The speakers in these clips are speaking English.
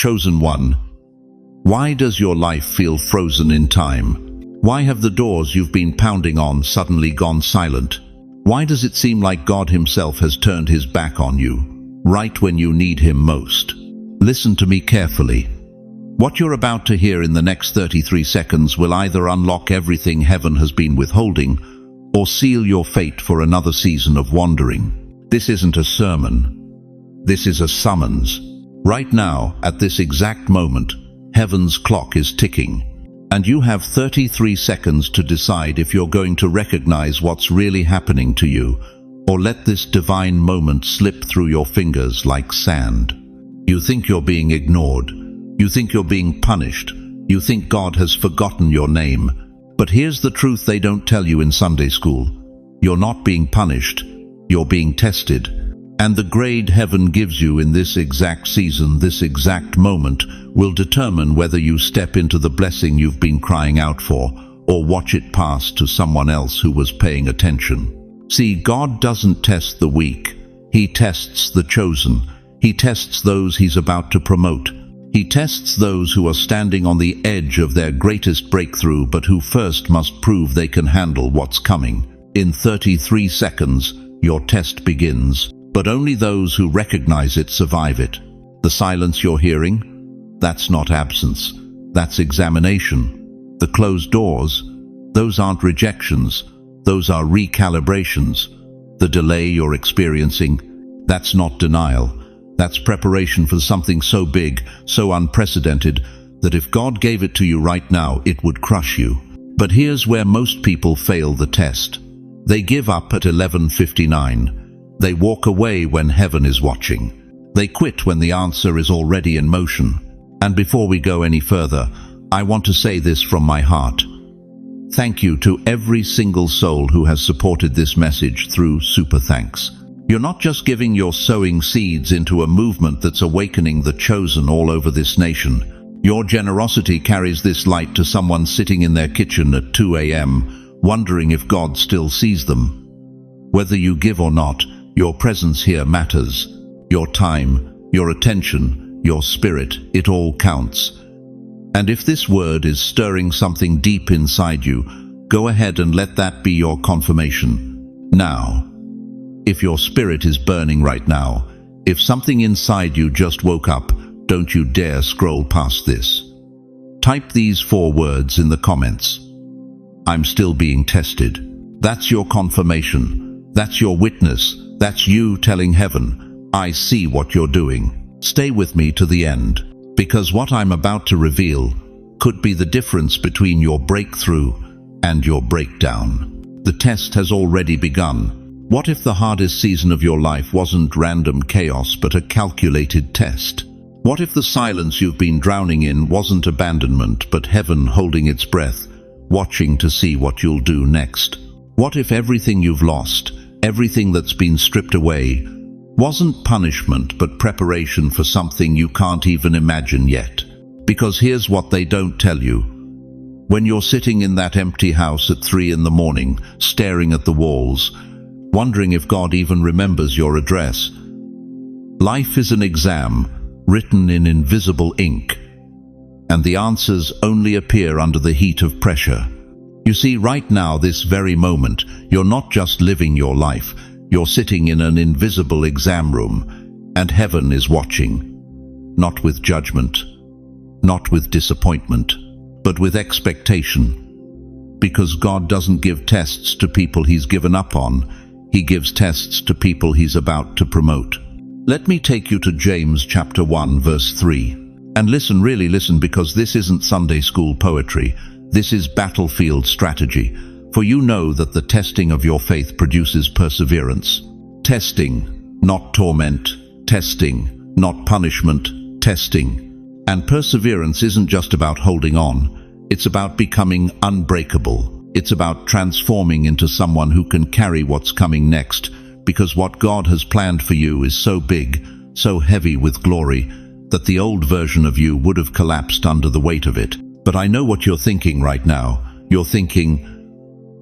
chosen one. Why does your life feel frozen in time? Why have the doors you've been pounding on suddenly gone silent? Why does it seem like God himself has turned his back on you, right when you need him most? Listen to me carefully. What you're about to hear in the next 33 seconds will either unlock everything heaven has been withholding, or seal your fate for another season of wandering. This isn't a sermon. This is a summons. Right now, at this exact moment, heaven's clock is ticking. And you have 33 seconds to decide if you're going to recognize what's really happening to you, or let this divine moment slip through your fingers like sand. You think you're being ignored. You think you're being punished. You think God has forgotten your name. But here's the truth they don't tell you in Sunday school. You're not being punished. You're being tested. And the grade heaven gives you in this exact season, this exact moment, will determine whether you step into the blessing you've been crying out for, or watch it pass to someone else who was paying attention. See, God doesn't test the weak. He tests the chosen. He tests those he's about to promote. He tests those who are standing on the edge of their greatest breakthrough, but who first must prove they can handle what's coming. In 33 seconds, your test begins. But only those who recognize it survive it. The silence you're hearing? That's not absence. That's examination. The closed doors? Those aren't rejections. Those are recalibrations. The delay you're experiencing? That's not denial. That's preparation for something so big, so unprecedented, that if God gave it to you right now, it would crush you. But here's where most people fail the test. They give up at 11:59. They walk away when heaven is watching. They quit when the answer is already in motion. And before we go any further, I want to say this from my heart. Thank you to every single soul who has supported this message through Super Thanks. You're not just giving, you're sowing seeds into a movement that's awakening the chosen all over this nation. Your generosity carries this light to someone sitting in their kitchen at 2 a.m., wondering if God still sees them. Whether you give or not, your presence here matters. Your time, your attention, your spirit, it all counts. And if this word is stirring something deep inside you, go ahead and let that be your confirmation. Now, if your spirit is burning right now, if something inside you just woke up, don't you dare scroll past this. Type these 4 words in the comments. I'm still being tested. That's your confirmation. That's your witness. That's you telling heaven, I see what you're doing. Stay with me to the end, because what I'm about to reveal could be the difference between your breakthrough and your breakdown. The test has already begun. What if the hardest season of your life wasn't random chaos but a calculated test? What if the silence you've been drowning in wasn't abandonment but heaven holding its breath, watching to see what you'll do next? What if everything you've lost, everything that's been stripped away, wasn't punishment but preparation for something you can't even imagine yet? Because here's what they don't tell you. When you're sitting in that empty house at 3 in the morning, staring at the walls, wondering if God even remembers your address, life is an exam written in invisible ink, and the answers only appear under the heat of pressure. You see, right now, this very moment, you're not just living your life, you're sitting in an invisible exam room, and heaven is watching. Not with judgment, not with disappointment, but with expectation. Because God doesn't give tests to people he's given up on, he gives tests to people he's about to promote. Let me take you to James chapter 1, verse 3. And listen, really listen, because this isn't Sunday school poetry. This is battlefield strategy, for you know that the testing of your faith produces perseverance. Testing, not torment. Testing, not punishment. Testing. And perseverance isn't just about holding on. It's about becoming unbreakable. It's about transforming into someone who can carry what's coming next, because what God has planned for you is so big, so heavy with glory, that the old version of you would have collapsed under the weight of it. But I know what you're thinking right now. You're thinking,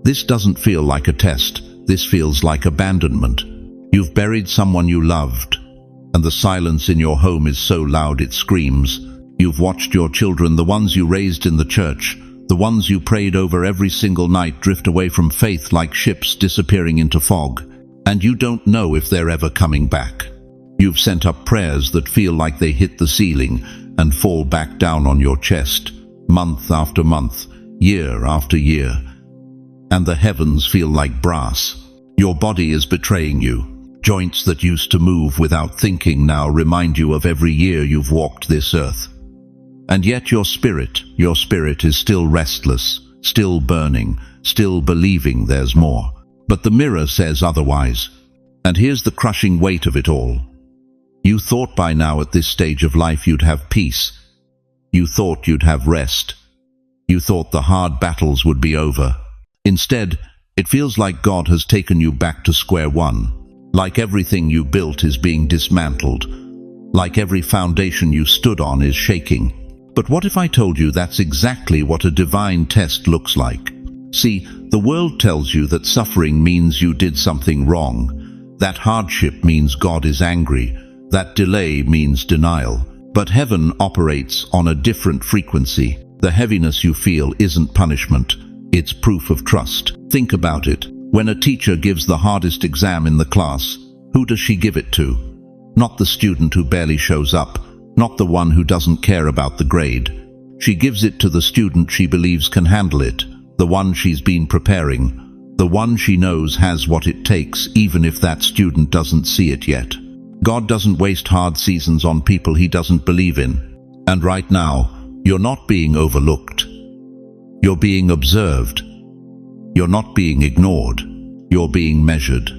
this doesn't feel like a test. This feels like abandonment. You've buried someone you loved. and the silence in your home is so loud it screams. You've watched your children, the ones you raised in the church, the ones you prayed over every single night, drift away from faith like ships disappearing into fog, and you don't know if they're ever coming back. You've sent up prayers that feel like they hit the ceiling and fall back down on your chest, month after month, year after year, and the heavens feel like brass. Your body is betraying you. Joints that used to move without thinking now remind you of every year you've walked this earth. And yet your spirit is still restless, still burning, still believing there's more. But the mirror says otherwise. And here's the crushing weight of it all. You thought by now at this stage of life you'd have peace. You thought you'd have rest. You thought the hard battles would be over. Instead, it feels like God has taken you back to square one. Like everything you built is being dismantled. Like every foundation you stood on is shaking. But what if I told you that's exactly what a divine test looks like? See, the world tells you that suffering means you did something wrong. That hardship means God is angry. That delay means denial. But heaven operates on a different frequency. The heaviness you feel isn't punishment. It's proof of trust. Think about it. When a teacher gives the hardest exam in the class, who does she give it to? Not the student who barely shows up. Not the one who doesn't care about the grade. She gives it to the student she believes can handle it, the one she's been preparing, the one she knows has what it takes, even if that student doesn't see it yet. God doesn't waste hard seasons on people he doesn't believe in. And right now, you're not being overlooked. You're being observed. You're not being ignored. You're being measured.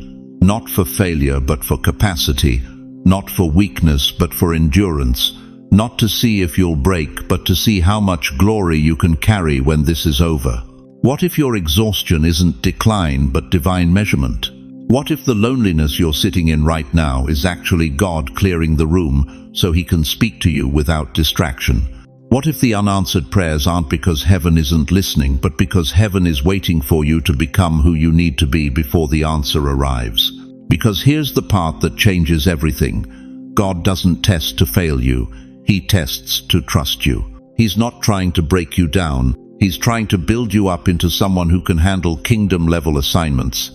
Not for failure, but for capacity. Not for weakness, but for endurance. Not to see if you'll break, but to see how much glory you can carry when this is over. What if your exhaustion isn't decline, but divine measurement? What if the loneliness you're sitting in right now is actually God clearing the room so he can speak to you without distraction? What if the unanswered prayers aren't because heaven isn't listening, but because heaven is waiting for you to become who you need to be before the answer arrives? Because here's the part that changes everything. God doesn't test to fail you. He tests to trust you. He's not trying to break you down. He's trying to build you up into someone who can handle kingdom-level assignments.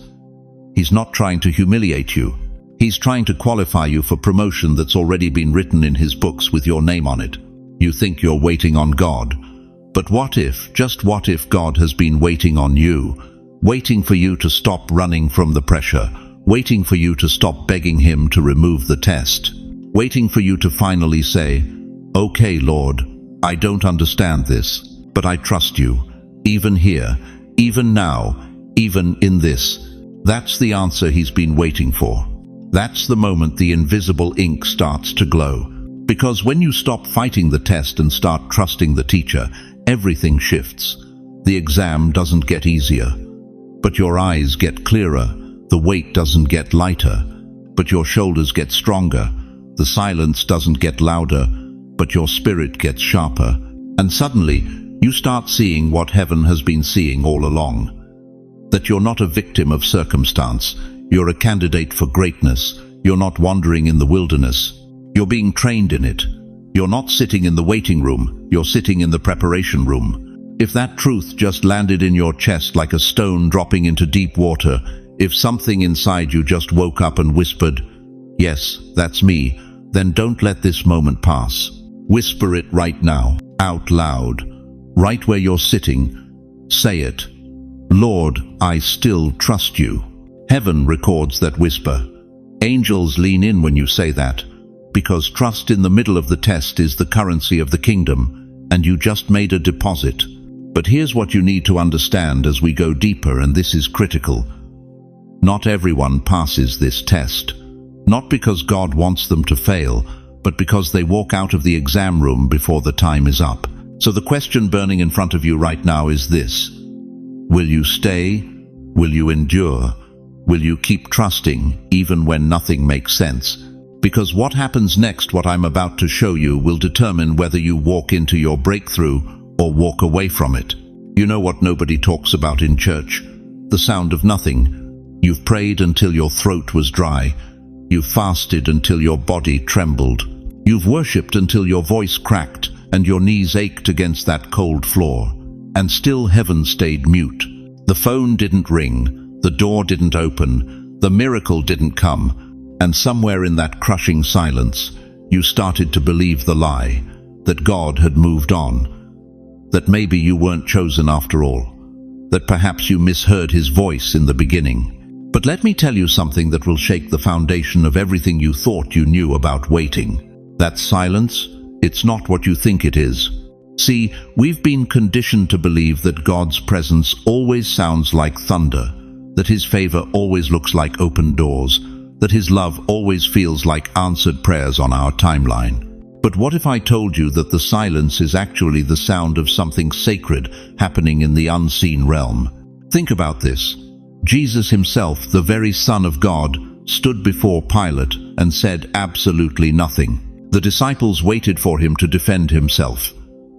He's not trying to humiliate you. He's trying to qualify you for promotion that's already been written in his books with your name on it. You think you're waiting on God. But what if, just what if God has been waiting on you? Waiting for you to stop running from the pressure. Waiting for you to stop begging him to remove the test. Waiting for you to finally say, "Okay, Lord, I don't understand this, but I trust you. Even here, even now, even in this." That's the answer he's been waiting for. That's the moment the invisible ink starts to glow. Because when you stop fighting the test and start trusting the teacher, everything shifts. The exam doesn't get easier, but your eyes get clearer. The weight doesn't get lighter, but your shoulders get stronger. The silence doesn't get louder, but your spirit gets sharper. And suddenly, you start seeing what heaven has been seeing all along. That you're not a victim of circumstance. You're a candidate for greatness. You're not wandering in the wilderness. You're being trained in it. You're not sitting in the waiting room. You're sitting in the preparation room. If that truth just landed in your chest like a stone dropping into deep water, if something inside you just woke up and whispered, "Yes, that's me," then don't let this moment pass. Whisper it right now, out loud, right where you're sitting. Say it. "Lord, I still trust you." Heaven records that whisper. Angels lean in when you say that, because trust in the middle of the test is the currency of the kingdom, and you just made a deposit. But here's what you need to understand as we go deeper, and this is critical. Not everyone passes this test. Not because God wants them to fail, but because they walk out of the exam room before the time is up. So the question burning in front of you right now is this: will you stay? Will you endure? Will you keep trusting even when nothing makes sense? Because what happens next, what I'm about to show you, will determine whether you walk into your breakthrough or walk away from it. You know what nobody talks about in church? The sound of nothing. You've prayed until your throat was dry. You've fasted until your body trembled. You've worshipped until your voice cracked and your knees ached against that cold floor. And still heaven stayed mute. The phone didn't ring, the door didn't open, the miracle didn't come. And somewhere in that crushing silence, you started to believe the lie, that God had moved on, that maybe you weren't chosen after all, that perhaps you misheard his voice in the beginning. But let me tell you something that will shake the foundation of everything you thought you knew about waiting. That silence, it's not what you think it is. See, we've been conditioned to believe that God's presence always sounds like thunder, that his favor always looks like open doors, that his love always feels like answered prayers on our timeline. But what if I told you that the silence is actually the sound of something sacred happening in the unseen realm? Think about this. Jesus himself, the very Son of God, stood before Pilate and said absolutely nothing. The disciples waited for him to defend himself.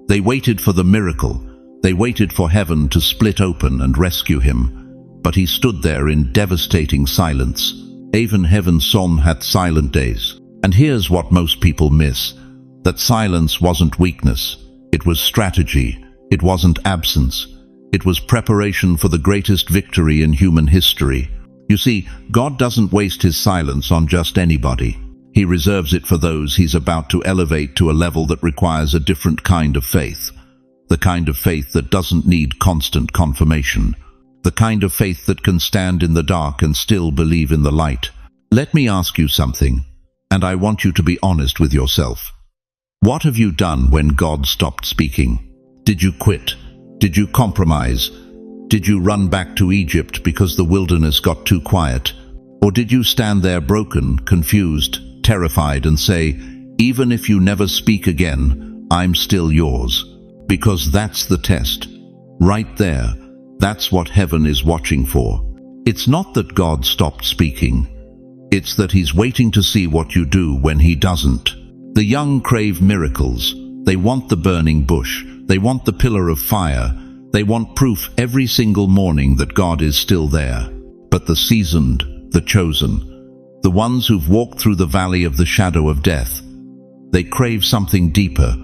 They waited for the miracle. They waited for heaven to split open and rescue him. But he stood there in devastating silence. Even heaven's son had silent days. And here's what most people miss. That silence wasn't weakness. It was strategy. It wasn't absence. It was preparation for the greatest victory in human history. You see, God doesn't waste his silence on just anybody. He reserves it for those he's about to elevate to a level that requires a different kind of faith. The kind of faith that doesn't need constant confirmation. The kind of faith that can stand in the dark and still believe in the light. Let me ask you something, and I want you to be honest with yourself. What have you done when God stopped speaking? Did you quit? Did you compromise? Did you run back to Egypt because the wilderness got too quiet? Or did you stand there broken, confused, terrified and say, even if you never speak again, I'm still yours? Because that's the test. Right there. That's what heaven is watching for. It's not that God stopped speaking. It's that he's waiting to see what you do when he doesn't. The young crave miracles. They want the burning bush. They want the pillar of fire. They want proof every single morning that God is still there. But the seasoned, the chosen, the ones who've walked through the valley of the shadow of death, they crave something deeper.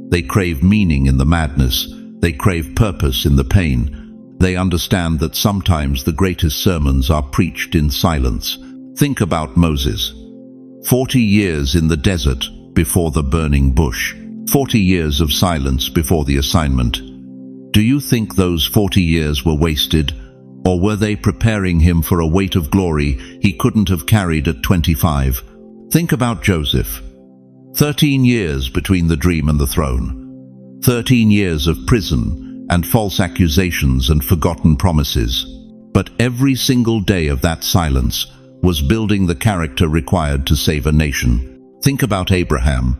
They crave meaning in the madness. They crave purpose in the pain. They understand that sometimes the greatest sermons are preached in silence. Think about Moses. 40 years in the desert before the burning bush. 40 years of silence before the assignment. Do you think those 40 years were wasted? Or were they preparing him for a weight of glory he couldn't have carried at 25? Think about Joseph. 13 years between the dream and the throne. 13 years of prison and false accusations and forgotten promises. But every single day of that silence was building the character required to save a nation. Think about Abraham.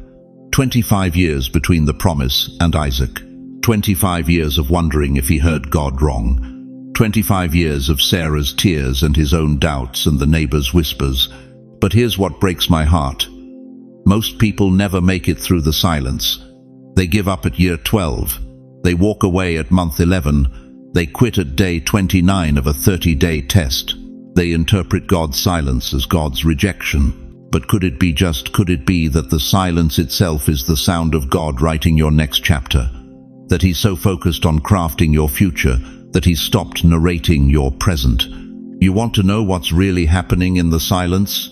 25 years between the promise and Isaac. 25 years of wondering if he heard God wrong. 25 years of Sarah's tears and his own doubts and the neighbor's whispers. But here's what breaks my heart. Most people never make it through the silence. They give up at year 12. They walk away at month 11. They quit at day 29 of a 30-day test. They interpret God's silence as God's rejection. But could it be that the silence itself is the sound of God writing your next chapter? That he's so focused on crafting your future that he's stopped narrating your present. You want to know what's really happening in the silence?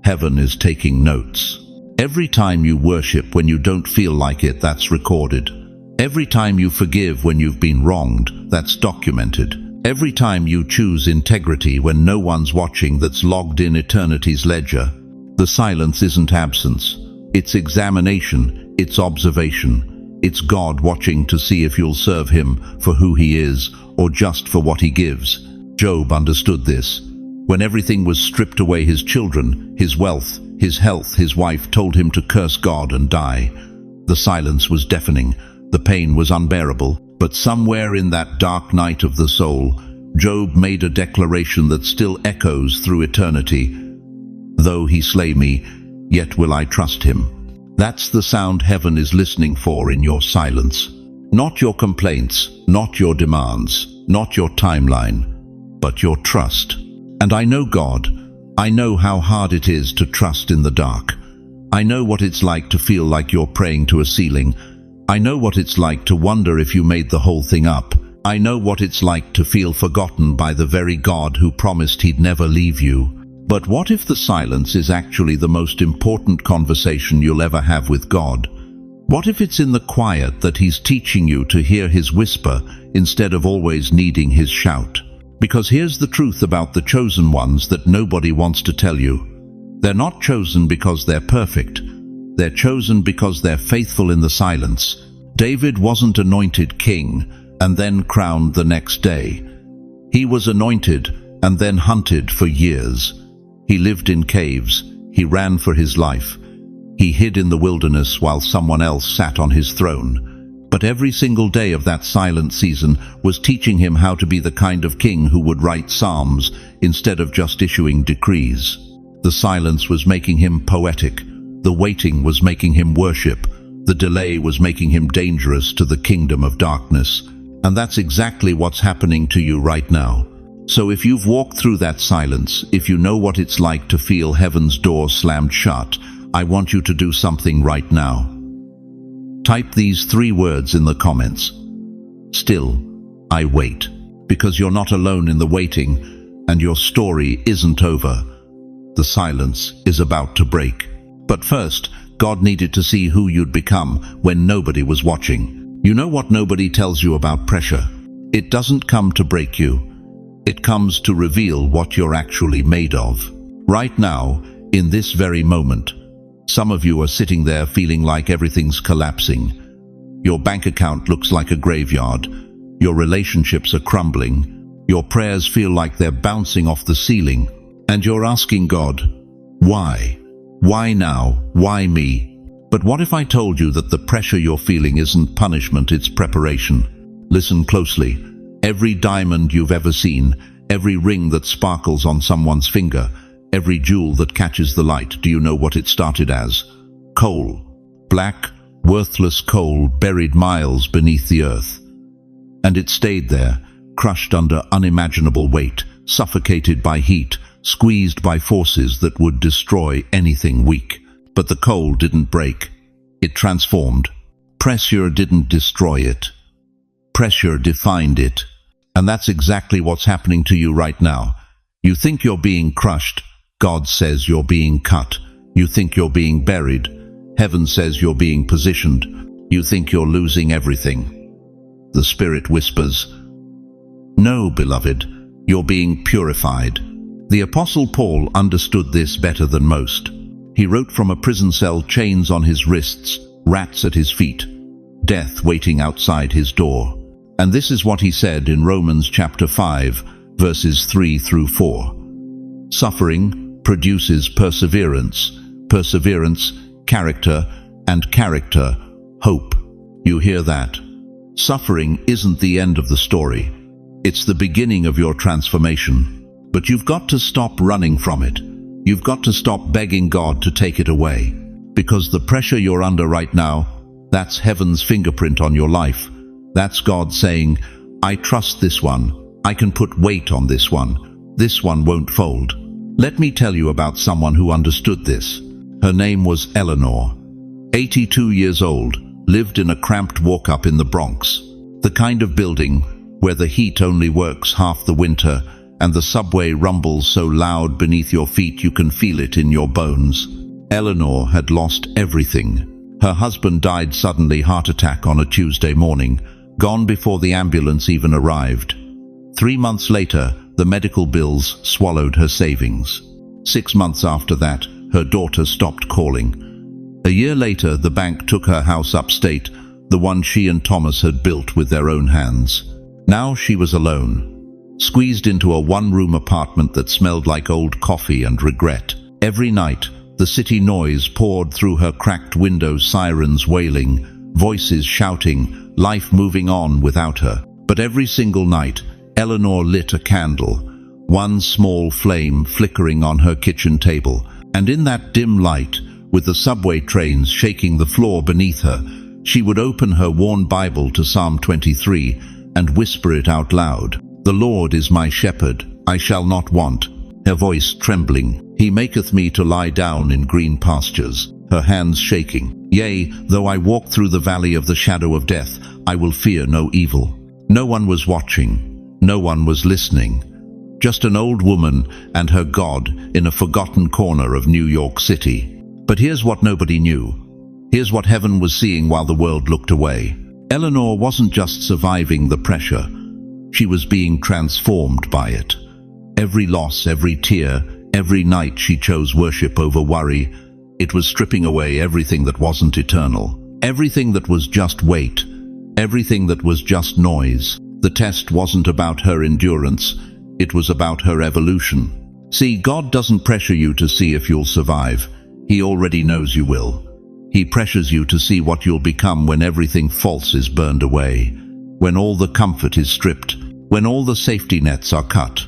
Heaven is taking notes. Every time you worship when you don't feel like it, that's recorded. Every time you forgive when you've been wronged, that's documented. Every time you choose integrity when no one's watching, that's logged in eternity's ledger. The silence isn't absence. It's examination. It's observation. It's God watching to see if you'll serve him for who he is or just for what he gives. Job understood this. When everything was stripped away, his children, his wealth, his health, his wife told him to curse God and die. The silence was deafening. The pain was unbearable. But somewhere in that dark night of the soul, Job made a declaration that still echoes through eternity. Though he slay me, yet will I trust him. That's the sound heaven is listening for in your silence. Not your complaints, not your demands, not your timeline, but your trust. And I know God, I know how hard it is to trust in the dark. I know what it's like to feel like you're praying to a ceiling. I know what it's like to wonder if you made the whole thing up. I know what it's like to feel forgotten by the very God who promised he'd never leave you. But what if the silence is actually the most important conversation you'll ever have with God? What if it's in the quiet that he's teaching you to hear his whisper instead of always needing his shout? Because here's the truth about the chosen ones that nobody wants to tell you. They're not chosen because they're perfect. They're chosen because they're faithful in the silence. David wasn't anointed king and then crowned the next day. He was anointed and then hunted for years. He lived in caves. He ran for his life. He hid in the wilderness while someone else sat on his throne. But every single day of that silent season was teaching him how to be the kind of king who would write psalms instead of just issuing decrees. The silence was making him poetic. The waiting was making him worship. The delay was making him dangerous to the kingdom of darkness. And that's exactly what's happening to you right now. So if you've walked through that silence, if you know what it's like to feel heaven's door slammed shut, I want you to do something right now. Type these 3 words in the comments. Still, I wait. Because you're not alone in the waiting, and your story isn't over. The silence is about to break. But first, God needed to see who you'd become when nobody was watching. You know what nobody tells you about pressure? It doesn't come to break you. It comes to reveal what you're actually made of. Right now, in this very moment, some of you are sitting there feeling like everything's collapsing. Your bank account looks like a graveyard. Your relationships are crumbling. Your prayers feel like they're bouncing off the ceiling. And you're asking God, why? Why now? Why me? But what if I told you that the pressure you're feeling isn't punishment, it's preparation? Listen closely. Every diamond you've ever seen, every ring that sparkles on someone's finger, every jewel that catches the light, do you know what it started as? Coal. Black, worthless coal buried miles beneath the earth. And it stayed there, crushed under unimaginable weight, suffocated by heat, squeezed by forces that would destroy anything weak. But the coal didn't break. It transformed. Pressure didn't destroy it. Pressure defined it. And that's exactly what's happening to you right now. You think you're being crushed. God says you're being cut. You think you're being buried. Heaven says you're being positioned. You think you're losing everything. The Spirit whispers, "No, beloved, you're being purified." The Apostle Paul understood this better than most. He wrote from a prison cell, chains on his wrists, rats at his feet, death waiting outside his door. And this is what he said in Romans chapter 5, verses 3 through 4. Suffering produces perseverance, perseverance, character, and character, hope. You hear that? Suffering isn't the end of the story. It's the beginning of your transformation. But you've got to stop running from it. You've got to stop begging God to take it away. Because the pressure you're under right now, that's heaven's fingerprint on your life. That's God saying, I trust this one. I can put weight on this one. This one won't fold. Let me tell you about someone who understood this. Her name was Eleanor. 82 years old, lived in a cramped walk-up in the Bronx. The kind of building where the heat only works half the winter and the subway rumbles so loud beneath your feet you can feel it in your bones. Eleanor had lost everything. Her husband died suddenly, heart attack on a Tuesday morning, gone before the ambulance even arrived. 3 months later, the medical bills swallowed her savings. 6 months after that, her daughter stopped calling. A year later, the bank took her house upstate, the one she and Thomas had built with their own hands. Now she was alone, squeezed into a one-room apartment that smelled like old coffee and regret. Every night, the city noise poured through her cracked windows, sirens wailing, voices shouting, life moving on without her. But every single night, Eleanor lit a candle, one small flame flickering on her kitchen table, and in that dim light, with the subway trains shaking the floor beneath her, she would open her worn Bible to Psalm 23 and whisper it out loud. "The Lord is my shepherd, I shall not want," her voice trembling. He maketh me to lie down in green pastures, her hands shaking. Yea, though I walk through the valley of the shadow of death, I will fear no evil. No one was watching, no one was listening. Just an old woman and her God in a forgotten corner of New York City. But here's what nobody knew. Here's what heaven was seeing while the world looked away. Eleanor wasn't just surviving the pressure. She was being transformed by it. Every loss, every tear, every night she chose worship over worry. It was stripping away everything that wasn't eternal. Everything that was just weight. Everything that was just noise. The test wasn't about her endurance. It was about her evolution. See, God doesn't pressure you to see if you'll survive. He already knows you will. He pressures you to see what you'll become when everything false is burned away, when all the comfort is stripped, when all the safety nets are cut.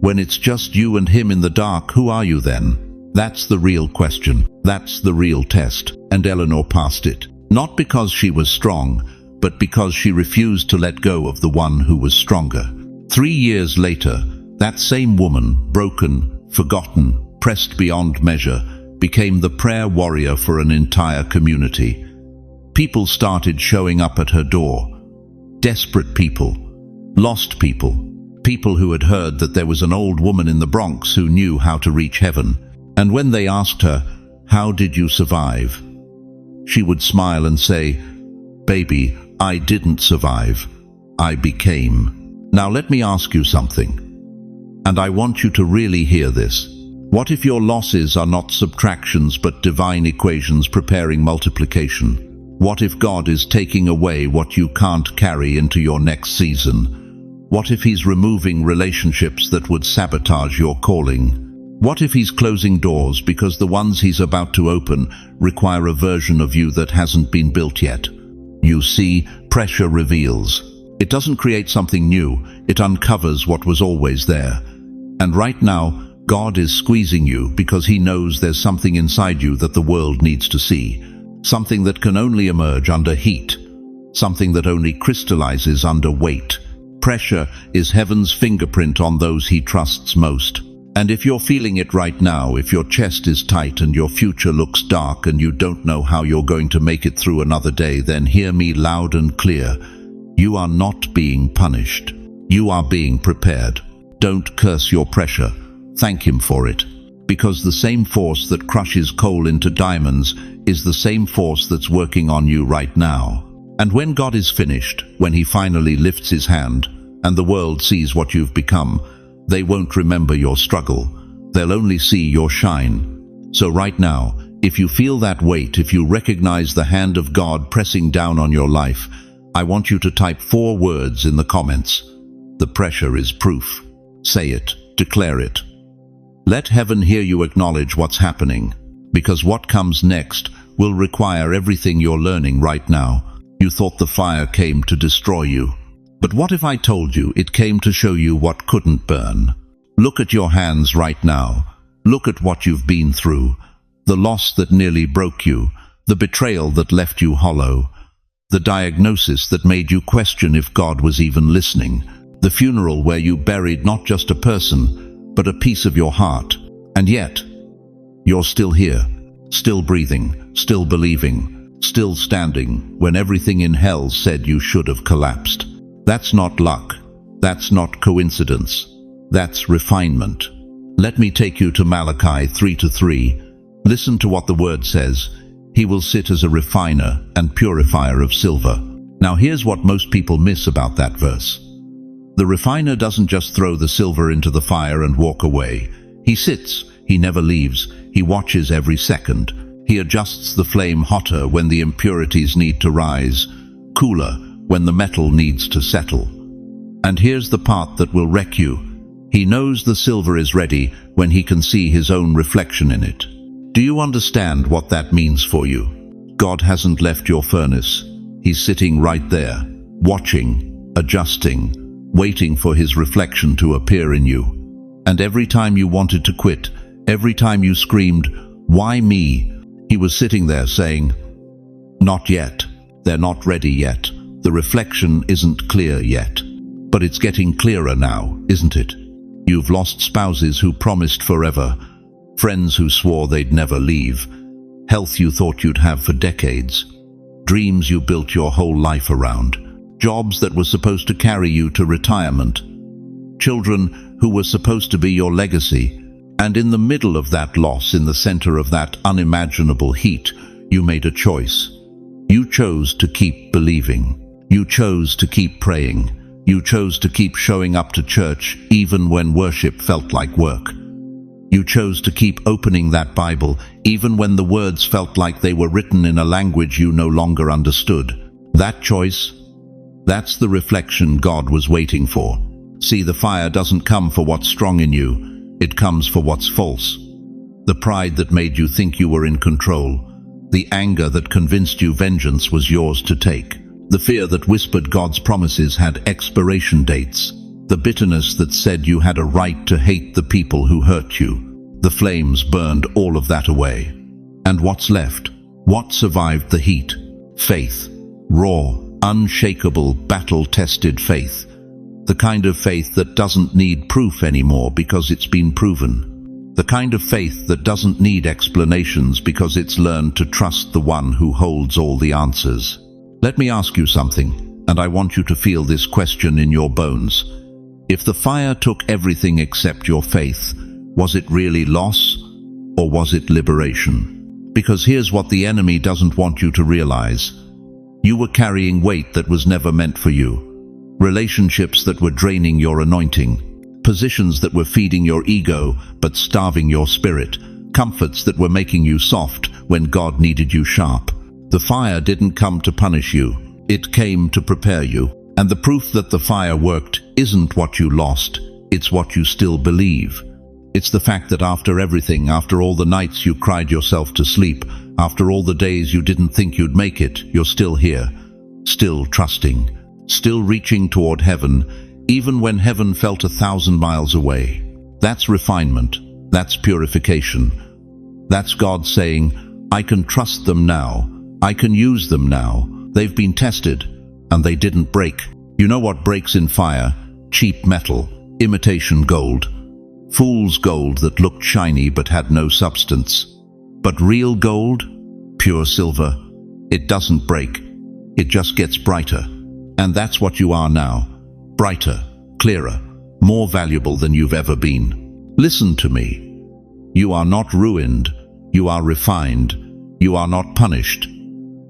When it's just you and him in the dark, who are you then? That's the real question. That's the real test. And Eleanor passed it. Not because she was strong, but because she refused to let go of the one who was stronger. 3 years later, that same woman, broken, forgotten, pressed beyond measure, became the prayer warrior for an entire community. People started showing up at her door. Desperate people, lost people, people who had heard that there was an old woman in the Bronx who knew how to reach heaven. And when they asked her, "How did you survive?" she would smile and say, "Baby, I didn't survive. I became." Now let me ask you something. And I want you to really hear this. What if your losses are not subtractions but divine equations preparing multiplication? What if God is taking away what you can't carry into your next season? What if He's removing relationships that would sabotage your calling? What if He's closing doors because the ones He's about to open require a version of you that hasn't been built yet? You see, pressure reveals. It doesn't create something new, it uncovers what was always there. And right now, God is squeezing you because He knows there's something inside you that the world needs to see. Something that can only emerge under heat. Something that only crystallizes under weight. Pressure is heaven's fingerprint on those He trusts most. And if you're feeling it right now, if your chest is tight and your future looks dark and you don't know how you're going to make it through another day, then hear me loud and clear. You are not being punished. You are being prepared. Don't curse your pressure. Thank Him for it. Because the same force that crushes coal into diamonds is the same force that's working on you right now. And when God is finished, when He finally lifts His hand, and the world sees what you've become, they won't remember your struggle. They'll only see your shine. So right now, if you feel that weight, if you recognize the hand of God pressing down on your life, I want you to type 4 words in the comments. The pressure is proof. Say it. Declare it. Let heaven hear you acknowledge what's happening, because what comes next will require everything you're learning right now. You thought the fire came to destroy you. But what if I told you it came to show you what couldn't burn? Look at your hands right now. Look at what you've been through. The loss that nearly broke you. The betrayal that left you hollow. The diagnosis that made you question if God was even listening. The funeral where you buried not just a person, but a piece of your heart. And yet, you're still here, still breathing, still believing, still standing when everything in hell said you should have collapsed. That's not luck. That's not coincidence. That's refinement. Let me take you to Malachi 3:3. Listen to what the word says. He will sit as a refiner and purifier of silver. Now here's what most people miss about that verse. The refiner doesn't just throw the silver into the fire and walk away. He sits, he never leaves, he watches every second. He adjusts the flame hotter when the impurities need to rise, cooler when the metal needs to settle. And here's the part that will wreck you. He knows the silver is ready when he can see his own reflection in it. Do you understand what that means for you? God hasn't left your furnace. He's sitting right there, watching, adjusting, waiting for his reflection to appear in you. And every time you wanted to quit, every time you screamed, "Why me?" he was sitting there saying, "Not yet. They're not ready yet. The reflection isn't clear yet." But it's getting clearer now, isn't it? You've lost spouses who promised forever, Friends who swore they'd never leave. Health you thought you'd have for decades. Dreams you built your whole life around. Jobs that were supposed to carry you to retirement. Children who were supposed to be your legacy. And in the middle of that loss, in the center of that unimaginable heat, you made a choice. You chose to keep believing. You chose to keep praying. You chose to keep showing up to church even when worship felt like work. You chose to keep opening that Bible even when the words felt like they were written in a language you no longer understood. That choice, that's the reflection God was waiting for. See, the fire doesn't come for what's strong in you, it comes for what's false. The pride that made you think you were in control. The anger that convinced you vengeance was yours to take. The fear that whispered God's promises had expiration dates. The bitterness that said you had a right to hate the people who hurt you. The flames burned all of that away. And what's left? What survived the heat? Faith. Raw, unshakable, battle-tested faith. The kind of faith that doesn't need proof anymore because it's been proven. The kind of faith that doesn't need explanations because it's learned to trust the one who holds all the answers. Let me ask you something, and I want you to feel this question in your bones. If the fire took everything except your faith, was it really loss, or was it liberation? Because here's what the enemy doesn't want you to realize. You were carrying weight that was never meant for you. Relationships that were draining your anointing. Positions that were feeding your ego but starving your spirit. Comforts that were making you soft when God needed you sharp. The fire didn't come to punish you. It came to prepare you. And the proof that the fire worked isn't what you lost. It's what you still believe. It's the fact that after everything, after all the nights you cried yourself to sleep, after all the days you didn't think you'd make it, you're still here. Still trusting. Still reaching toward heaven, even when heaven felt 1,000 miles away. That's refinement. That's purification. That's God saying, I can trust them now. I can use them now. They've been tested, and they didn't break. You know what breaks in fire? Cheap metal, imitation gold. Fool's gold that looked shiny but had no substance. But real gold, pure silver, it doesn't break. It just gets brighter. And that's what you are now. Brighter, clearer, more valuable than you've ever been. Listen to me. You are not ruined. You are refined. You are not punished.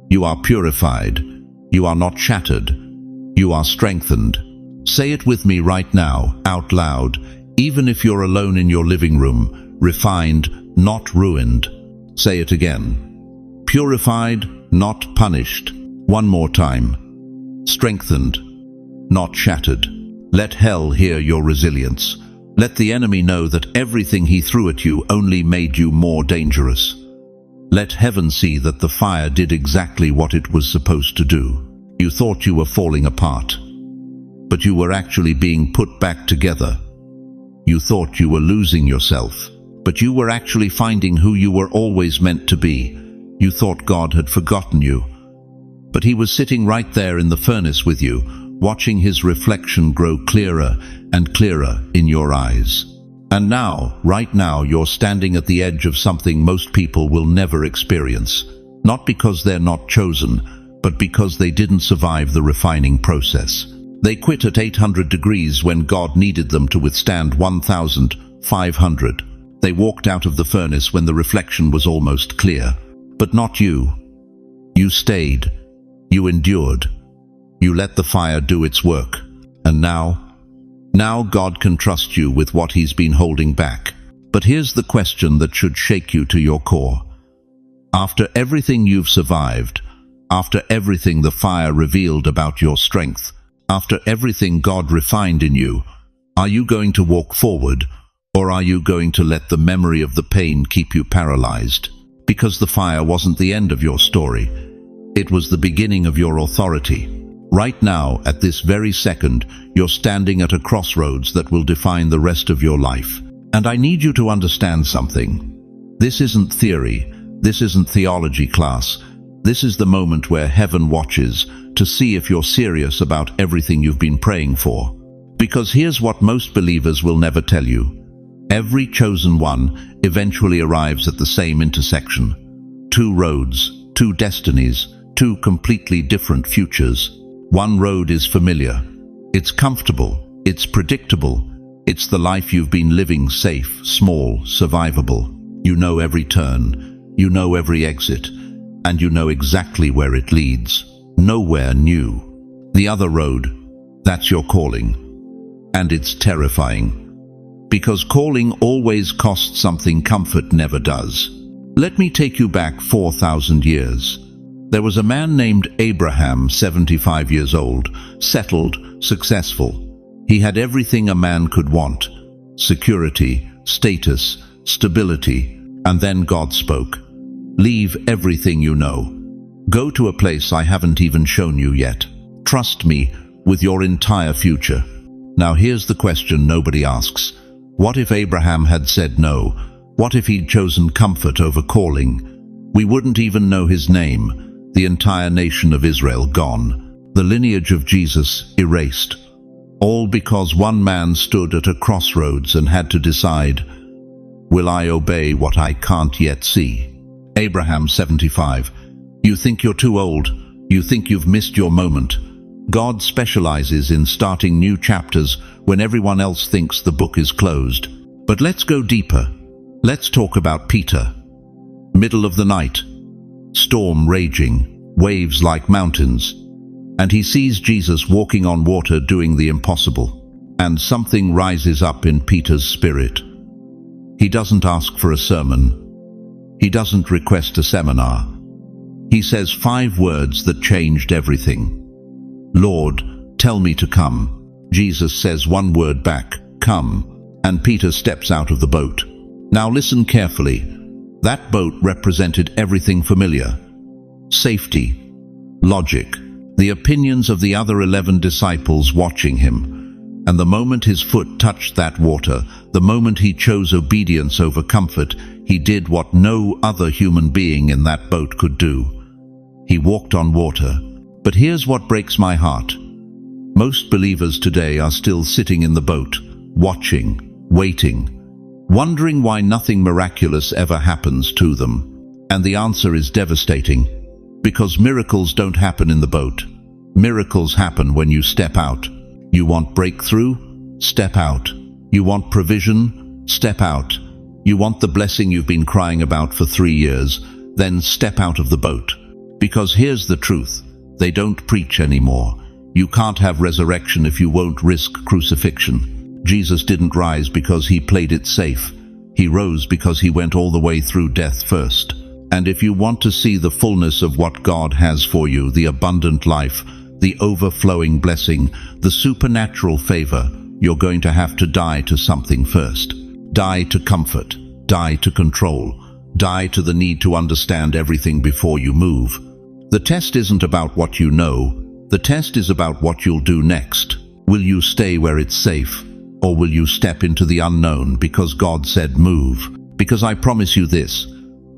You are purified. You are not shattered. You are strengthened. Say it with me right now, out loud, even if you're alone in your living room. Refined, not ruined. Say it again. Purified, not punished. One more time. Strengthened, not shattered. Let hell hear your resilience. Let the enemy know that everything he threw at you only made you more dangerous. Let heaven see that the fire did exactly what it was supposed to do. You thought you were falling apart, but you were actually being put back together. You thought you were losing yourself, but you were actually finding who you were always meant to be. You thought God had forgotten you, but he was sitting right there in the furnace with you, watching his reflection grow clearer and clearer in your eyes. And now, right now, you're standing at the edge of something most people will never experience. Not because they're not chosen, but because they didn't survive the refining process. They quit at 800 degrees when God needed them to withstand 1,500. They walked out of the furnace when the reflection was almost clear. But not you. You stayed. You endured. You let the fire do its work. And now God can trust you with what he's been holding back. But here's the question that should shake you to your core. After everything you've survived, after everything the fire revealed about your strength, after everything God refined in you, are you going to walk forward, or are you going to let the memory of the pain keep you paralyzed? Because the fire wasn't the end of your story. It was the beginning of your authority. Right now, at this very second, you're standing at a crossroads that will define the rest of your life. And I need you to understand something. This isn't theory. This isn't theology class. This is the moment where heaven watches to see if you're serious about everything you've been praying for. Because here's what most believers will never tell you. Every chosen one, eventually arrives at the same intersection. Two roads, two destinies, two completely different futures. One road is familiar. It's comfortable. It's predictable. It's the life you've been living, safe, small, survivable. You know every turn. You know every exit. And you know exactly where it leads. Nowhere new. The other road, that's your calling. And it's terrifying. Because calling always costs something comfort never does. Let me take you back 4,000 years. There was a man named Abraham, 75 years old, settled, successful. He had everything a man could want: security, status, stability. And then God spoke. Leave everything you know. Go to a place I haven't even shown you yet. Trust me with your entire future. Now here's the question nobody asks. What if Abraham had said no? What if he'd chosen comfort over calling? We wouldn't even know his name. The entire nation of Israel gone. The lineage of Jesus erased. All because one man stood at a crossroads and had to decide, will I obey what I can't yet see? Abraham, 75. You think you're too old. You think you've missed your moment. God specializes in starting new chapters when everyone else thinks the book is closed. But let's go deeper. Let's talk about Peter. Middle of the night. Storm raging, waves like mountains. And he sees Jesus walking on water doing the impossible. And something rises up in Peter's spirit. He doesn't ask for a sermon. He doesn't request a seminar. He says 5 words that changed everything. Lord, tell me to come. Jesus says 1 word back, come, and Peter steps out of the boat. Now listen carefully. That boat represented everything familiar. Safety, logic, the opinions of the other 11 disciples watching him. And the moment his foot touched that water, the moment he chose obedience over comfort, he did what no other human being in that boat could do. He walked on water. But here's what breaks my heart. Most believers today are still sitting in the boat, watching, waiting, wondering why nothing miraculous ever happens to them. And the answer is devastating. Because miracles don't happen in the boat. Miracles happen when you step out. You want breakthrough? Step out. You want provision? Step out. You want the blessing you've been crying about for 3 years? Then step out of the boat. Because here's the truth. They don't preach anymore. You can't have resurrection if you won't risk crucifixion. Jesus didn't rise because he played it safe. He rose because he went all the way through death first. And if you want to see the fullness of what God has for you, the abundant life, the overflowing blessing, the supernatural favor, you're going to have to die to something first. Die to comfort. Die to control. Die to the need to understand everything before you move. The test isn't about what you know. The test is about what you'll do next. Will you stay where it's safe? Or will you step into the unknown because God said move? Because I promise you this,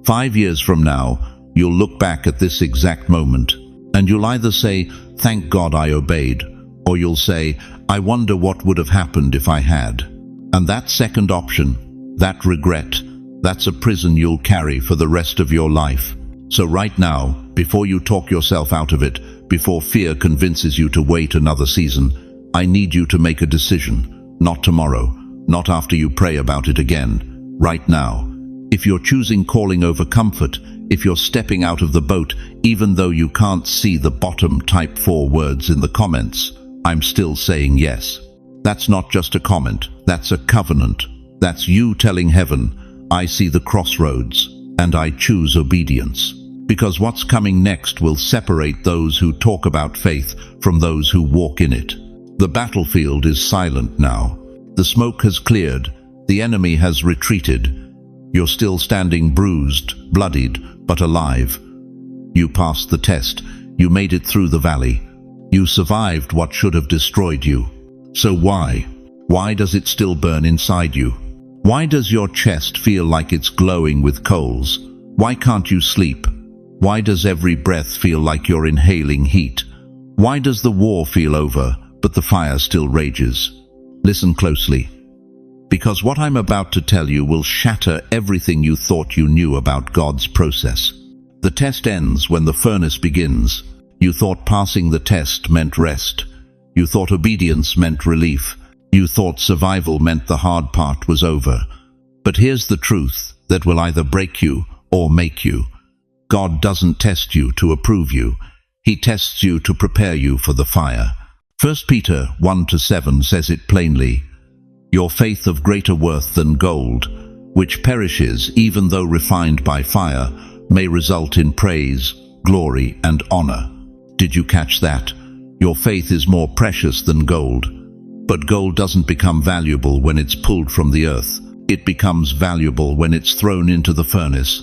5 years from now, you'll look back at this exact moment, and you'll either say, thank God I obeyed, or you'll say, I wonder what would have happened if I had. And that second option, that regret, that's a prison you'll carry for the rest of your life. So right now, before you talk yourself out of it, before fear convinces you to wait another season, I need you to make a decision. Not tomorrow, not after you pray about it again. Right now. If you're choosing calling over comfort, if you're stepping out of the boat, even though you can't see the bottom, type 4 words in the comments. I'm still saying yes. That's not just a comment. That's a covenant. That's you telling heaven, I see the crossroads, and I choose obedience. Because what's coming next will separate those who talk about faith from those who walk in it. The battlefield is silent now. The smoke has cleared. The enemy has retreated. You're still standing bruised, bloodied, but alive. You passed the test. You made it through the valley. You survived what should have destroyed you. So why? Why does it still burn inside you? Why does your chest feel like it's glowing with coals? Why can't you sleep? Why does every breath feel like you're inhaling heat? Why does the war feel over, but the fire still rages? Listen closely. because what I'm about to tell you will shatter everything you thought you knew about God's process. The test ends when the furnace begins. You thought passing the test meant rest. You thought obedience meant relief. You thought survival meant the hard part was over. But here's the truth that will either break you or make you. God doesn't test you to approve you. He tests you to prepare you for the fire. 1 Peter 1-7 says it plainly, "Your faith of greater worth than gold, which perishes even though refined by fire, may result in praise, glory, and honor." Did you catch that? Your faith is more precious than gold. But gold doesn't become valuable when it's pulled from the earth. It becomes valuable when it's thrown into the furnace,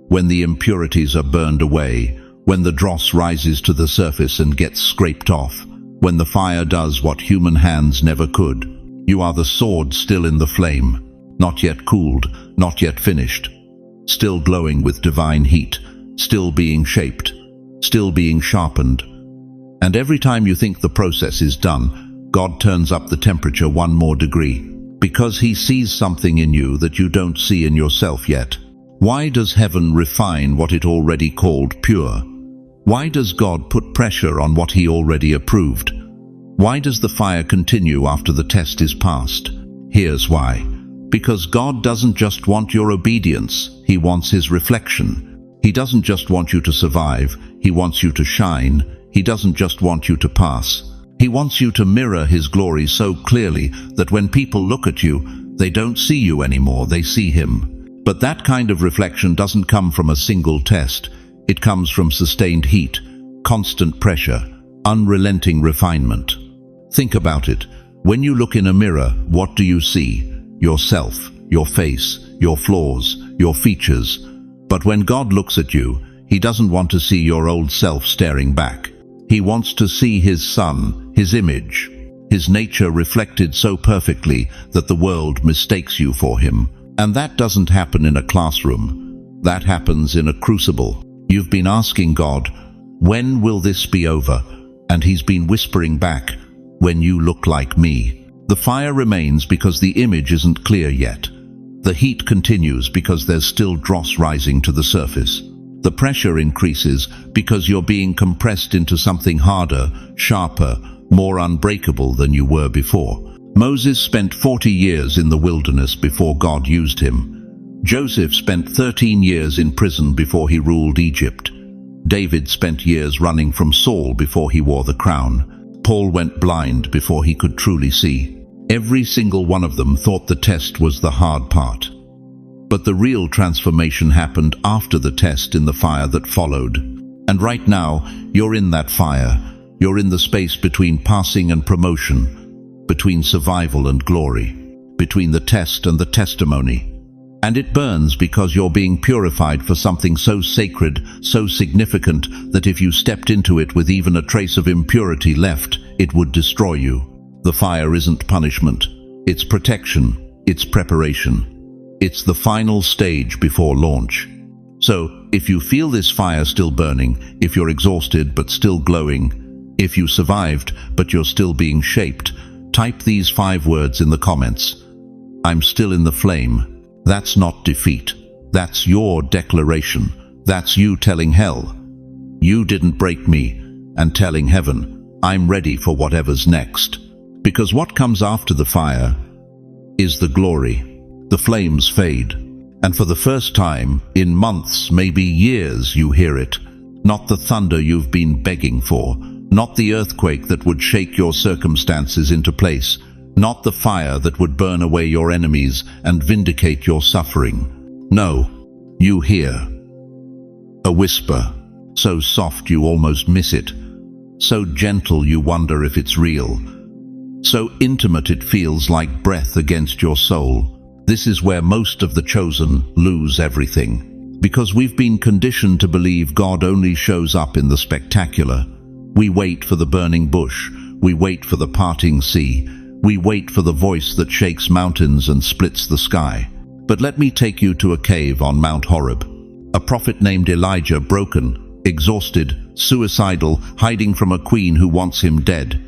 when the impurities are burned away, when the dross rises to the surface and gets scraped off, when the fire does what human hands never could. You are the sword still in the flame, not yet cooled, not yet finished, still glowing with divine heat, still being shaped, still being sharpened. And every time you think the process is done, God turns up the temperature 1 more degree, because He sees something in you that you don't see in yourself yet. Why does heaven refine what it already called pure? Why does God put pressure on what He already approved? Why does the fire continue after the test is passed? Here's why. Because God doesn't just want your obedience, He wants His reflection. He doesn't just want you to survive, He wants you to shine. He doesn't just want you to pass. He wants you to mirror His glory so clearly that when people look at you, they don't see you anymore, they see Him. But that kind of reflection doesn't come from a single test. It comes from sustained heat, constant pressure, unrelenting refinement. Think about it. When you look in a mirror, what do you see? Yourself, your face, your flaws, your features. But when God looks at you, He doesn't want to see your old self staring back. He wants to see His Son, His image, His nature reflected so perfectly that the world mistakes you for Him. And that doesn't happen in a classroom. That happens in a crucible. You've been asking God, "When will this be over?" And He's been whispering back, "When you look like me." The fire remains because the image isn't clear yet. The heat continues because there's still dross rising to the surface. The pressure increases because you're being compressed into something harder, sharper, more unbreakable than you were before. Moses spent 40 years in the wilderness before God used him. Joseph spent 13 years in prison before he ruled Egypt. David spent years running from Saul before he wore the crown. Paul went blind before he could truly see. Every single one of them thought the test was the hard part. But the real transformation happened after the test in the fire that followed. And right now, you're in that fire. You're in the space between passing and promotion, between survival and glory, between the test and the testimony. And it burns because you're being purified for something so sacred, so significant, that if you stepped into it with even a trace of impurity left, it would destroy you. The fire isn't punishment. It's protection. It's preparation. It's the final stage before launch. So, if you feel this fire still burning, if you're exhausted but still glowing, if you survived but you're still being shaped, type these 5 words in the comments. I'm still in the flame. That's not defeat. That's your declaration. That's you telling hell, "You didn't break me," and telling heaven, "I'm ready for whatever's next." Because what comes after the fire is the glory. The flames fade, and for the first time, in months, maybe years, you hear it. Not the thunder you've been begging for, not the earthquake that would shake your circumstances into place, not the fire that would burn away your enemies and vindicate your suffering. No, you hear a whisper, so soft you almost miss it, so gentle you wonder if it's real, so intimate it feels like breath against your soul. This is where most of the chosen lose everything, because we've been conditioned to believe God only shows up in the spectacular. We wait for the burning bush, we wait for the parting sea, we wait for the voice that shakes mountains and splits the sky. But let me take you to a cave on Mount Horeb. A prophet named Elijah, broken, exhausted, suicidal, hiding from a queen who wants him dead.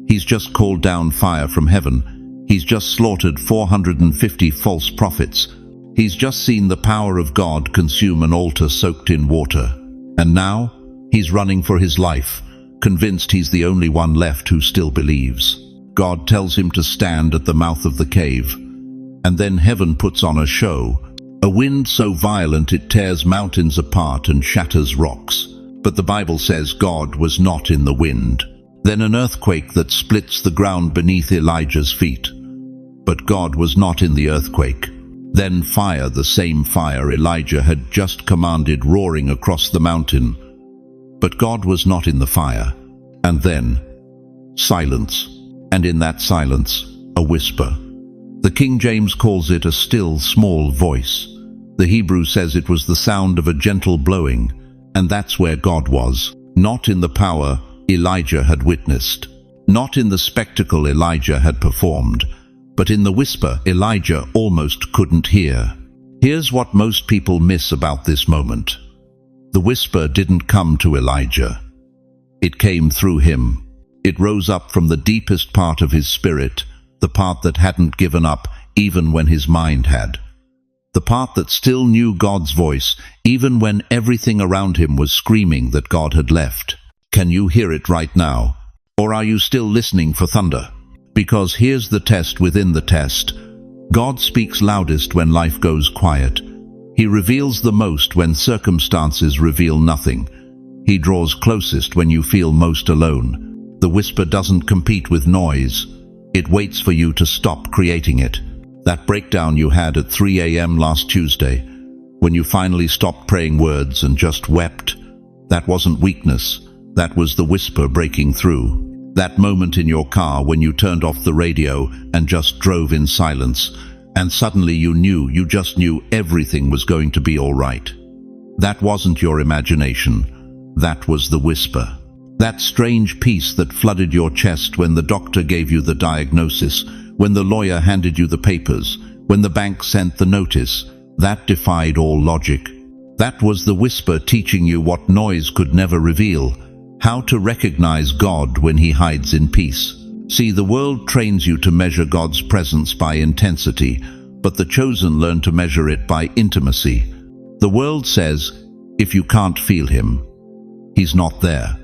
He's just called down fire from heaven. He's just slaughtered 450 false prophets. He's just seen the power of God consume an altar soaked in water. And now, he's running for his life, convinced he's the only one left who still believes. God tells him to stand at the mouth of the cave. And then heaven puts on a show, a wind so violent it tears mountains apart and shatters rocks. But the Bible says God was not in the wind. Then an earthquake that splits the ground beneath Elijah's feet. But God was not in the earthquake. Then fire, the same fire Elijah had just commanded, roaring across the mountain. But God was not in the fire. And then silence. And in that silence, a whisper. The King James calls it a still, small voice. The Hebrew says it was the sound of a gentle blowing, and that's where God was. Not in the power Elijah had witnessed, not in the spectacle Elijah had performed, but in the whisper Elijah almost couldn't hear. Here's what most people miss about this moment. The whisper didn't come to Elijah. It came through him. It rose up from the deepest part of his spirit, the part that hadn't given up even when his mind had. The part that still knew God's voice even when everything around him was screaming that God had left. Can you hear it right now? Or are you still listening for thunder? Because here's the test within the test. God speaks loudest when life goes quiet. He reveals the most when circumstances reveal nothing. He draws closest when you feel most alone. The whisper doesn't compete with noise. It waits for you to stop creating it. That breakdown you had at 3 a.m. last Tuesday, when you finally stopped praying words and just wept, that wasn't weakness. That was the whisper breaking through. That moment in your car when you turned off the radio and just drove in silence, and suddenly you just knew everything was going to be all right. That wasn't your imagination. That was the whisper. That strange peace that flooded your chest when the doctor gave you the diagnosis, when the lawyer handed you the papers, when the bank sent the notice, that defied all logic. That was the whisper teaching you what noise could never reveal, how to recognize God when he hides in peace. See, the world trains you to measure God's presence by intensity, but the chosen learn to measure it by intimacy. The world says, if you can't feel him, he's not there.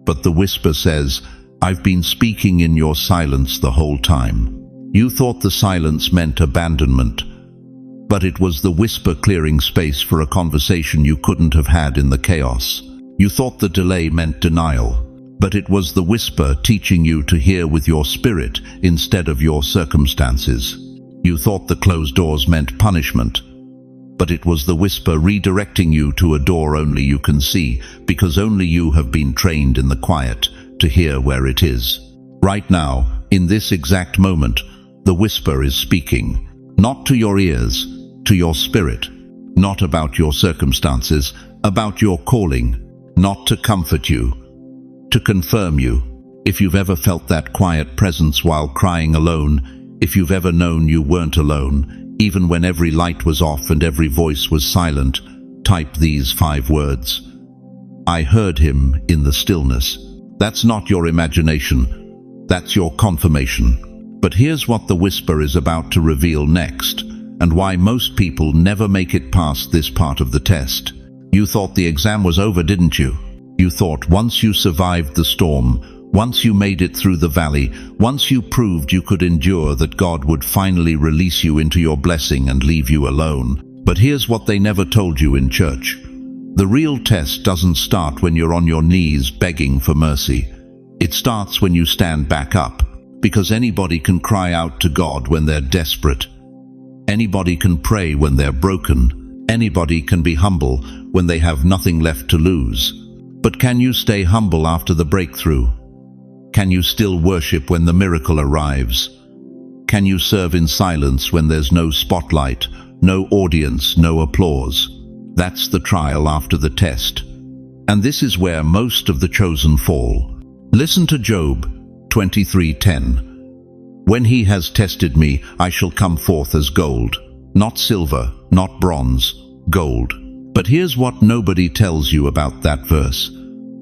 But the whisper says, I've been speaking in your silence the whole time. You thought the silence meant abandonment, but it was the whisper clearing space for a conversation you couldn't have had in the chaos. You thought the delay meant denial, but it was the whisper teaching you to hear with your spirit instead of your circumstances. You thought the closed doors meant punishment, but it was the whisper redirecting you to a door only you can see, because only you have been trained in the quiet to hear where it is. Right now, in this exact moment, the whisper is speaking, not to your ears, to your spirit, not about your circumstances, about your calling, not to comfort you, to confirm you. If you've ever felt that quiet presence while crying alone, if you've ever known you weren't alone, even when every light was off and every voice was silent, type these 5 words. I heard him in the stillness. That's not your imagination. That's your confirmation. But here's what the whisper is about to reveal next, and why most people never make it past this part of the test. You thought the exam was over, didn't you? You thought once you survived the storm, once you made it through the valley, once you proved you could endure, that God would finally release you into your blessing and leave you alone. But here's what they never told you in church. The real test doesn't start when you're on your knees begging for mercy. It starts when you stand back up. Because anybody can cry out to God when they're desperate. Anybody can pray when they're broken. Anybody can be humble when they have nothing left to lose. But can you stay humble after the breakthrough? Can you still worship when the miracle arrives? Can you serve in silence when there's no spotlight, no audience, no applause? That's the trial after the test. And this is where most of the chosen fall. Listen to Job 23:10. When he has tested me, I shall come forth as gold. Not silver, not bronze, gold. But here's what nobody tells you about that verse.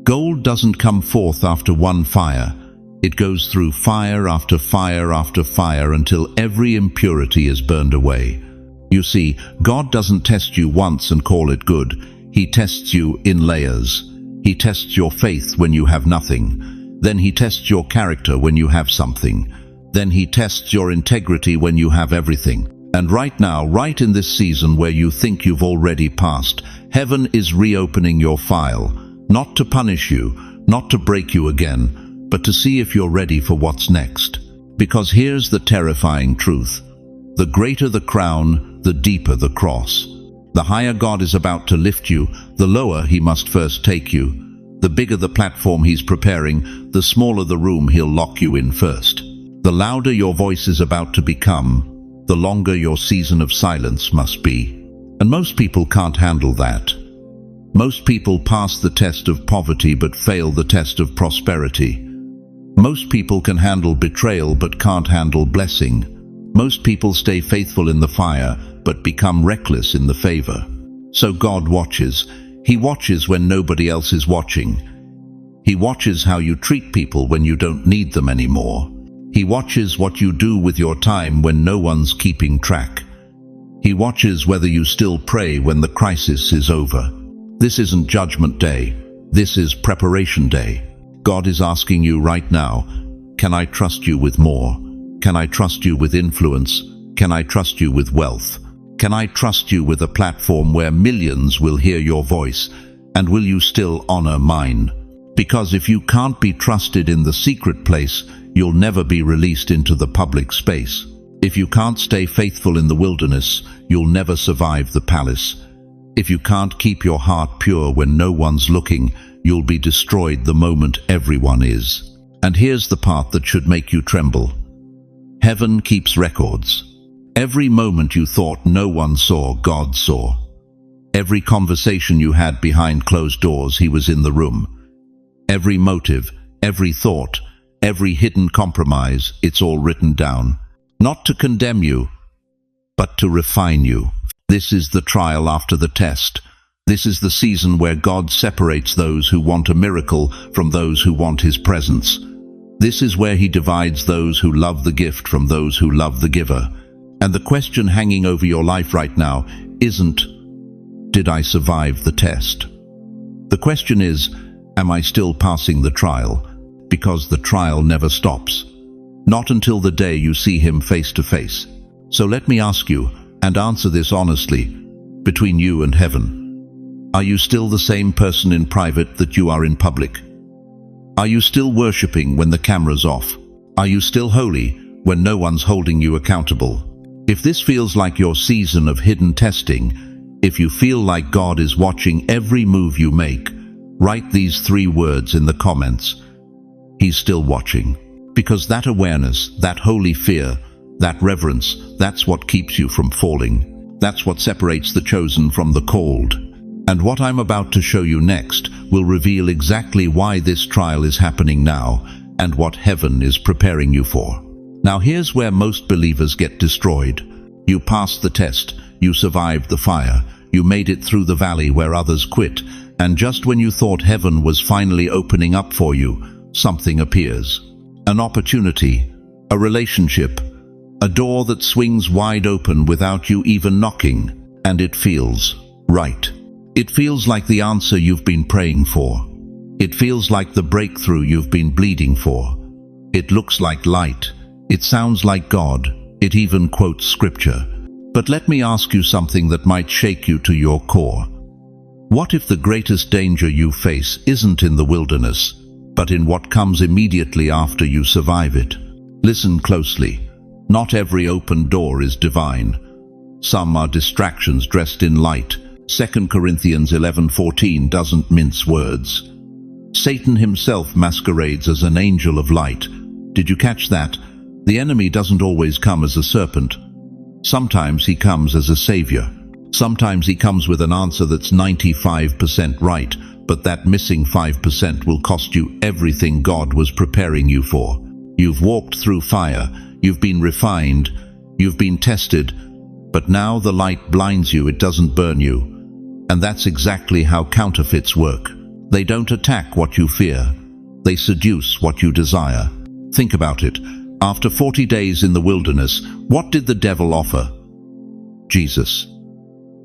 Gold doesn't come forth after one fire. It goes through fire after fire after fire until every impurity is burned away. You see, God doesn't test you once and call it good. He tests you in layers. He tests your faith when you have nothing. Then he tests your character when you have something. Then he tests your integrity when you have everything. And right now, right in this season where you think you've already passed, heaven is reopening your file, not to punish you, not to break you again, but to see if you're ready for what's next. Because here's the terrifying truth. The greater the crown, the deeper the cross. The higher God is about to lift you, the lower he must first take you. The bigger the platform he's preparing, the smaller the room he'll lock you in first. The louder your voice is about to become, the longer your season of silence must be. And most people can't handle that. Most people pass the test of poverty but fail the test of prosperity. Most people can handle betrayal but can't handle blessing. Most people stay faithful in the fire but become reckless in the favor. So God watches. He watches when nobody else is watching. He watches how you treat people when you don't need them anymore. He watches what you do with your time when no one's keeping track. He watches whether you still pray when the crisis is over. This isn't Judgment Day. This is Preparation Day. God is asking you right now, can I trust you with more? Can I trust you with influence? Can I trust you with wealth? Can I trust you with a platform where millions will hear your voice? And will you still honor mine? Because if you can't be trusted in the secret place, you'll never be released into the public space. If you can't stay faithful in the wilderness, you'll never survive the palace. If you can't keep your heart pure when no one's looking, you'll be destroyed the moment everyone is. And here's the part that should make you tremble. Heaven keeps records. Every moment you thought no one saw, God saw. Every conversation you had behind closed doors, he was in the room. Every motive, every thought, every hidden compromise, it's all written down. Not to condemn you, but to refine you. This is the trial after the test. This is the season where God separates those who want a miracle from those who want his presence. This is where he divides those who love the gift from those who love the giver. And the question hanging over your life right now isn't, did I survive the test? The question is, am I still passing the trial? Because the trial never stops. Not until the day you see him face to face. So let me ask you, and answer this honestly, between you and heaven. Are you still the same person in private that you are in public? Are you still worshipping when the camera's off? Are you still holy when no one's holding you accountable? If this feels like your season of hidden testing, if you feel like God is watching every move you make, write these 3 words in the comments. He's still watching. Because that awareness, that holy fear, that reverence, that's what keeps you from falling. That's what separates the chosen from the called. And what I'm about to show you next will reveal exactly why this trial is happening now and what heaven is preparing you for. Now here's where most believers get destroyed. You passed the test, you survived the fire, you made it through the valley where others quit, and just when you thought heaven was finally opening up for you, something appears. An opportunity, a relationship, a door that swings wide open without you even knocking, and it feels right. It feels like the answer you've been praying for. It feels like the breakthrough you've been bleeding for. It looks like light. It sounds like God. It even quotes scripture. But let me ask you something that might shake you to your core. What if the greatest danger you face isn't in the wilderness, but in what comes immediately after you survive it? Listen closely. Not every open door is divine. Some are distractions dressed in light. 2 Corinthians 11:14 doesn't mince words. Satan himself masquerades as an angel of light. Did you catch that? The enemy doesn't always come as a serpent. Sometimes he comes as a savior. Sometimes he comes with an answer that's 95% right, but that missing 5% will cost you everything God was preparing you for. You've walked through fire, you've been refined, you've been tested, but now the light blinds you, it doesn't burn you. And that's exactly how counterfeits work. They don't attack what you fear. They seduce what you desire. Think about it. After 40 days in the wilderness, what did the devil offer? Jesus.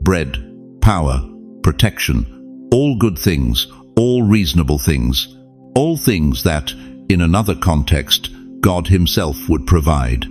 Bread, power, protection, all good things, all reasonable things, all things that, in another context, God himself would provide.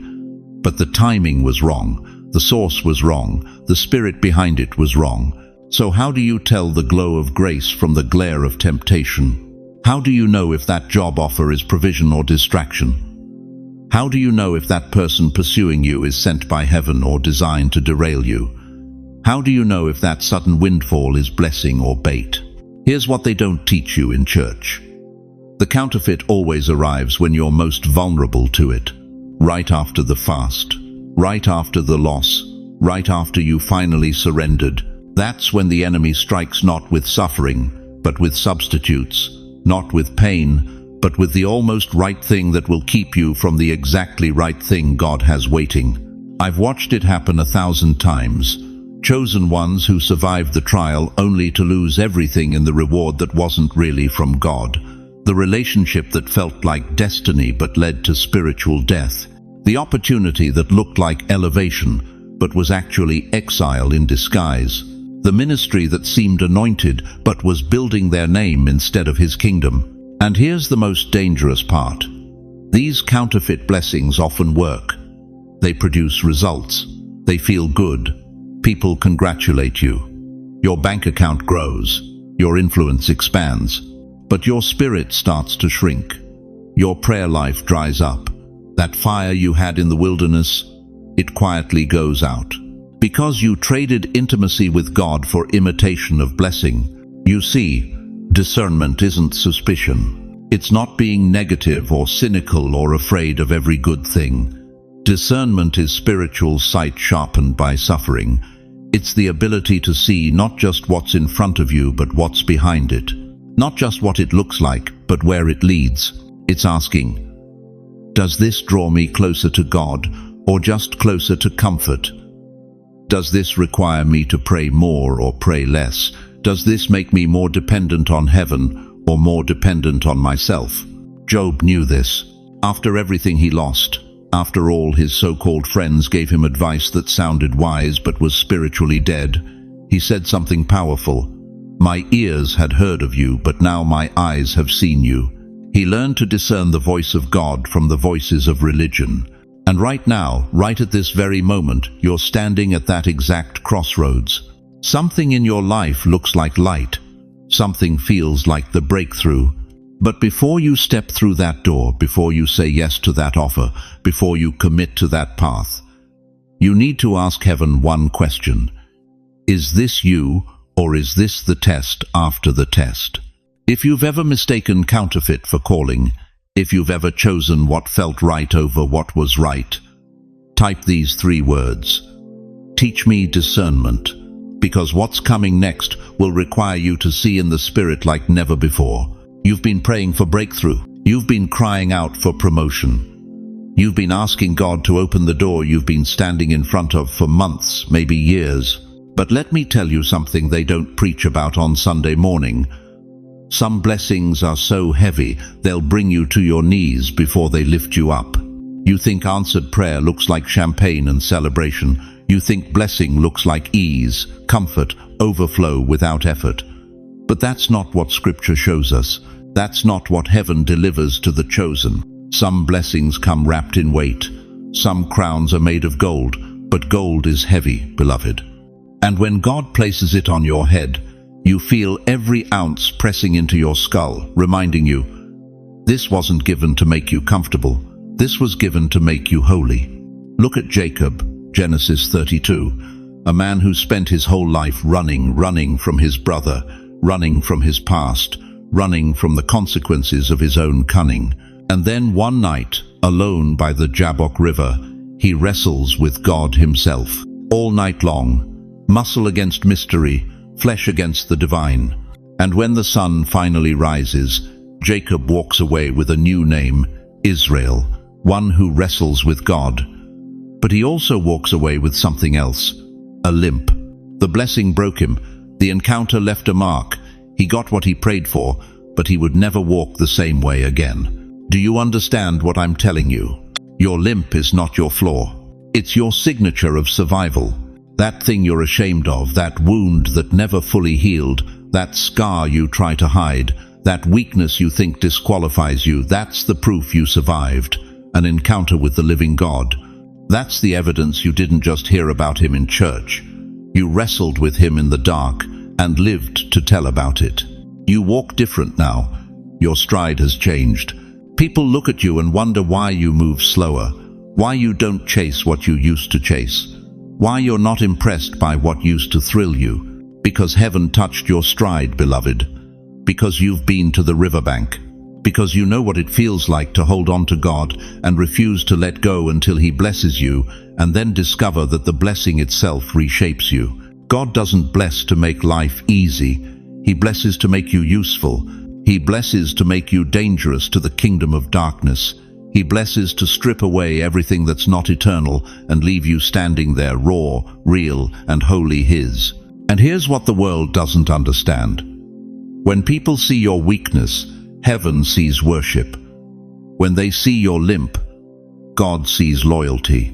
But the timing was wrong, the source was wrong, the spirit behind it was wrong. So how do you tell the glow of grace from the glare of temptation? How do you know if that job offer is provision or distraction? How do you know if that person pursuing you is sent by heaven or designed to derail you? How do you know if that sudden windfall is blessing or bait? Here's what they don't teach you in church. The counterfeit always arrives when you're most vulnerable to it. Right after the fast, right after the loss, right after you finally surrendered. That's when the enemy strikes not with suffering, but with substitutes, not with pain, but with the almost right thing that will keep you from the exactly right thing God has waiting. I've watched it happen 1,000 times. Chosen ones who survived the trial only to lose everything in the reward that wasn't really from God. The relationship that felt like destiny but led to spiritual death. The opportunity that looked like elevation but was actually exile in disguise. The ministry that seemed anointed but was building their name instead of his kingdom. And here's the most dangerous part. These counterfeit blessings often work. They produce results. They feel good. People congratulate you. Your bank account grows. Your influence expands. But your spirit starts to shrink. Your prayer life dries up. That fire you had in the wilderness, it quietly goes out. Because you traded intimacy with God for imitation of blessing. You see, discernment isn't suspicion. It's not being negative or cynical or afraid of every good thing. Discernment is spiritual sight sharpened by suffering. It's the ability to see not just what's in front of you, but what's behind it. Not just what it looks like, but where it leads. It's asking, does this draw me closer to God, or just closer to comfort? Does this require me to pray more or pray less? Does this make me more dependent on heaven or more dependent on myself? Job knew this. After everything he lost, after all his so-called friends gave him advice that sounded wise but was spiritually dead, he said something powerful. My ears had heard of you, but now my eyes have seen you. He learned to discern the voice of God from the voices of religion. And right now, right at this very moment, you're standing at that exact crossroads. Something in your life looks like light. Something feels like the breakthrough. But before you step through that door, before you say yes to that offer, before you commit to that path, you need to ask heaven one question. Is this you, or is this the test after the test? If you've ever mistaken counterfeit for calling, if you've ever chosen what felt right over what was right, type these 3 words. Teach me discernment, because what's coming next will require you to see in the spirit like never before. You've been praying for breakthrough. You've been crying out for promotion. You've been asking God to open the door you've been standing in front of for months, maybe years. But let me tell you something they don't preach about on Sunday morning. Some blessings are so heavy, they'll bring you to your knees before they lift you up. You think answered prayer looks like champagne and celebration. You think blessing looks like ease, comfort, overflow without effort. But that's not what Scripture shows us. That's not what heaven delivers to the chosen. Some blessings come wrapped in weight. Some crowns are made of gold, but gold is heavy, beloved. And when God places it on your head, you feel every ounce pressing into your skull, reminding you, this wasn't given to make you comfortable. This was given to make you holy. Look at Jacob, Genesis 32, a man who spent his whole life running from his brother, running from his past, running from the consequences of his own cunning. And then one night, alone by the Jabbok River, he wrestles with God himself. All night long, muscle against mystery, flesh against the divine. And when the sun finally rises, Jacob walks away with a new name, Israel, one who wrestles with God. But he also walks away with something else, a limp. The blessing broke him. The encounter left a mark. He got what he prayed for, but he would never walk the same way again. Do you understand what I'm telling you? Your limp is not your flaw. It's your signature of survival. That thing you're ashamed of, that wound that never fully healed, that scar you try to hide, that weakness you think disqualifies you, that's the proof you survived. An encounter with the living God. That's the evidence you didn't just hear about him in church. You wrestled with him in the dark and lived to tell about it. You walk different now. Your stride has changed. People look at you and wonder why you move slower, why you don't chase what you used to chase, why you're not impressed by what used to thrill you. Because heaven touched your stride, beloved. Because you've been to the riverbank. Because you know what it feels like to hold on to God and refuse to let go until he blesses you, and then discover that the blessing itself reshapes you. God doesn't bless to make life easy. He blesses to make you useful. He blesses to make you dangerous to the kingdom of darkness. He blesses to strip away everything that's not eternal and leave you standing there raw, real, and wholly his. And here's what the world doesn't understand. When people see your weakness, heaven sees worship. When they see your limp, God sees loyalty.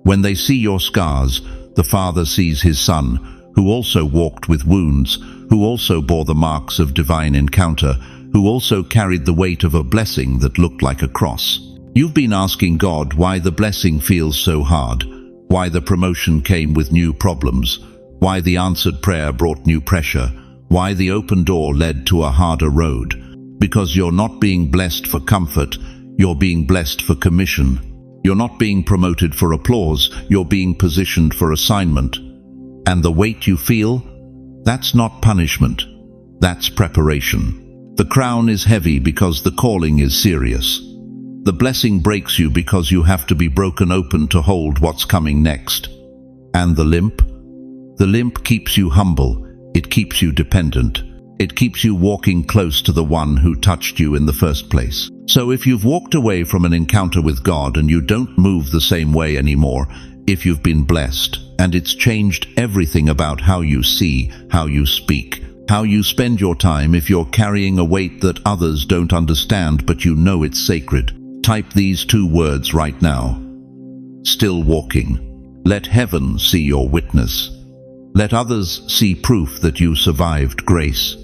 When they see your scars, the Father sees his Son, who also walked with wounds, who also bore the marks of divine encounter, who also carried the weight of a blessing that looked like a cross. You've been asking God why the blessing feels so hard, why the promotion came with new problems, why the answered prayer brought new pressure, why the open door led to a harder road. Because you're not being blessed for comfort, you're being blessed for commission. You're not being promoted for applause, you're being positioned for assignment. And the weight you feel, that's not punishment, that's preparation. The crown is heavy because the calling is serious. The blessing breaks you because you have to be broken open to hold what's coming next. And the limp? The limp keeps you humble, it keeps you dependent. It keeps you walking close to the one who touched you in the first place. So if you've walked away from an encounter with God and you don't move the same way anymore, if you've been blessed, and it's changed everything about how you see, how you speak, how you spend your time, if you're carrying a weight that others don't understand but you know it's sacred, type these 2 words right now. Still walking. Let heaven see your witness. Let others see proof that you survived grace.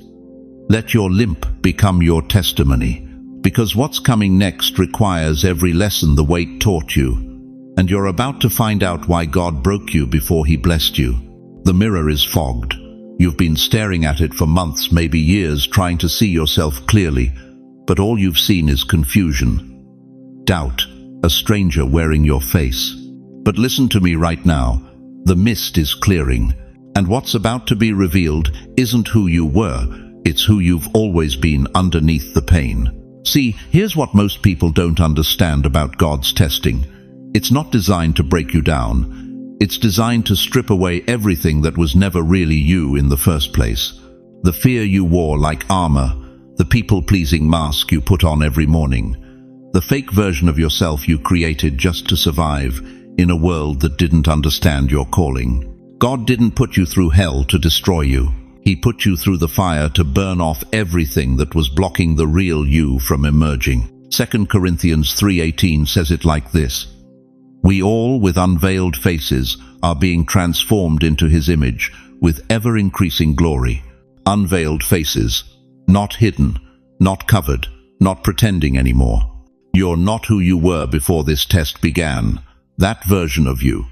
Let your limp become your testimony, because what's coming next requires every lesson the weight taught you, and you're about to find out why God broke you before he blessed you. The mirror is fogged. You've been staring at it for months, maybe years, trying to see yourself clearly, but all you've seen is confusion, doubt, a stranger wearing your face. But listen to me right now. The mist is clearing, and what's about to be revealed isn't who you were, it's who you've always been underneath the pain. See, here's what most people don't understand about God's testing. It's not designed to break you down. It's designed to strip away everything that was never really you in the first place. The fear you wore like armor, the people-pleasing mask you put on every morning, the fake version of yourself you created just to survive in a world that didn't understand your calling. God didn't put you through hell to destroy you. He put you through the fire to burn off everything that was blocking the real you from emerging. 2 Corinthians 3:18 says it like this. We all, with unveiled faces, are being transformed into his image with ever-increasing glory. Unveiled faces, not hidden, not covered, not pretending anymore. You're not who you were before this test began. That version of you.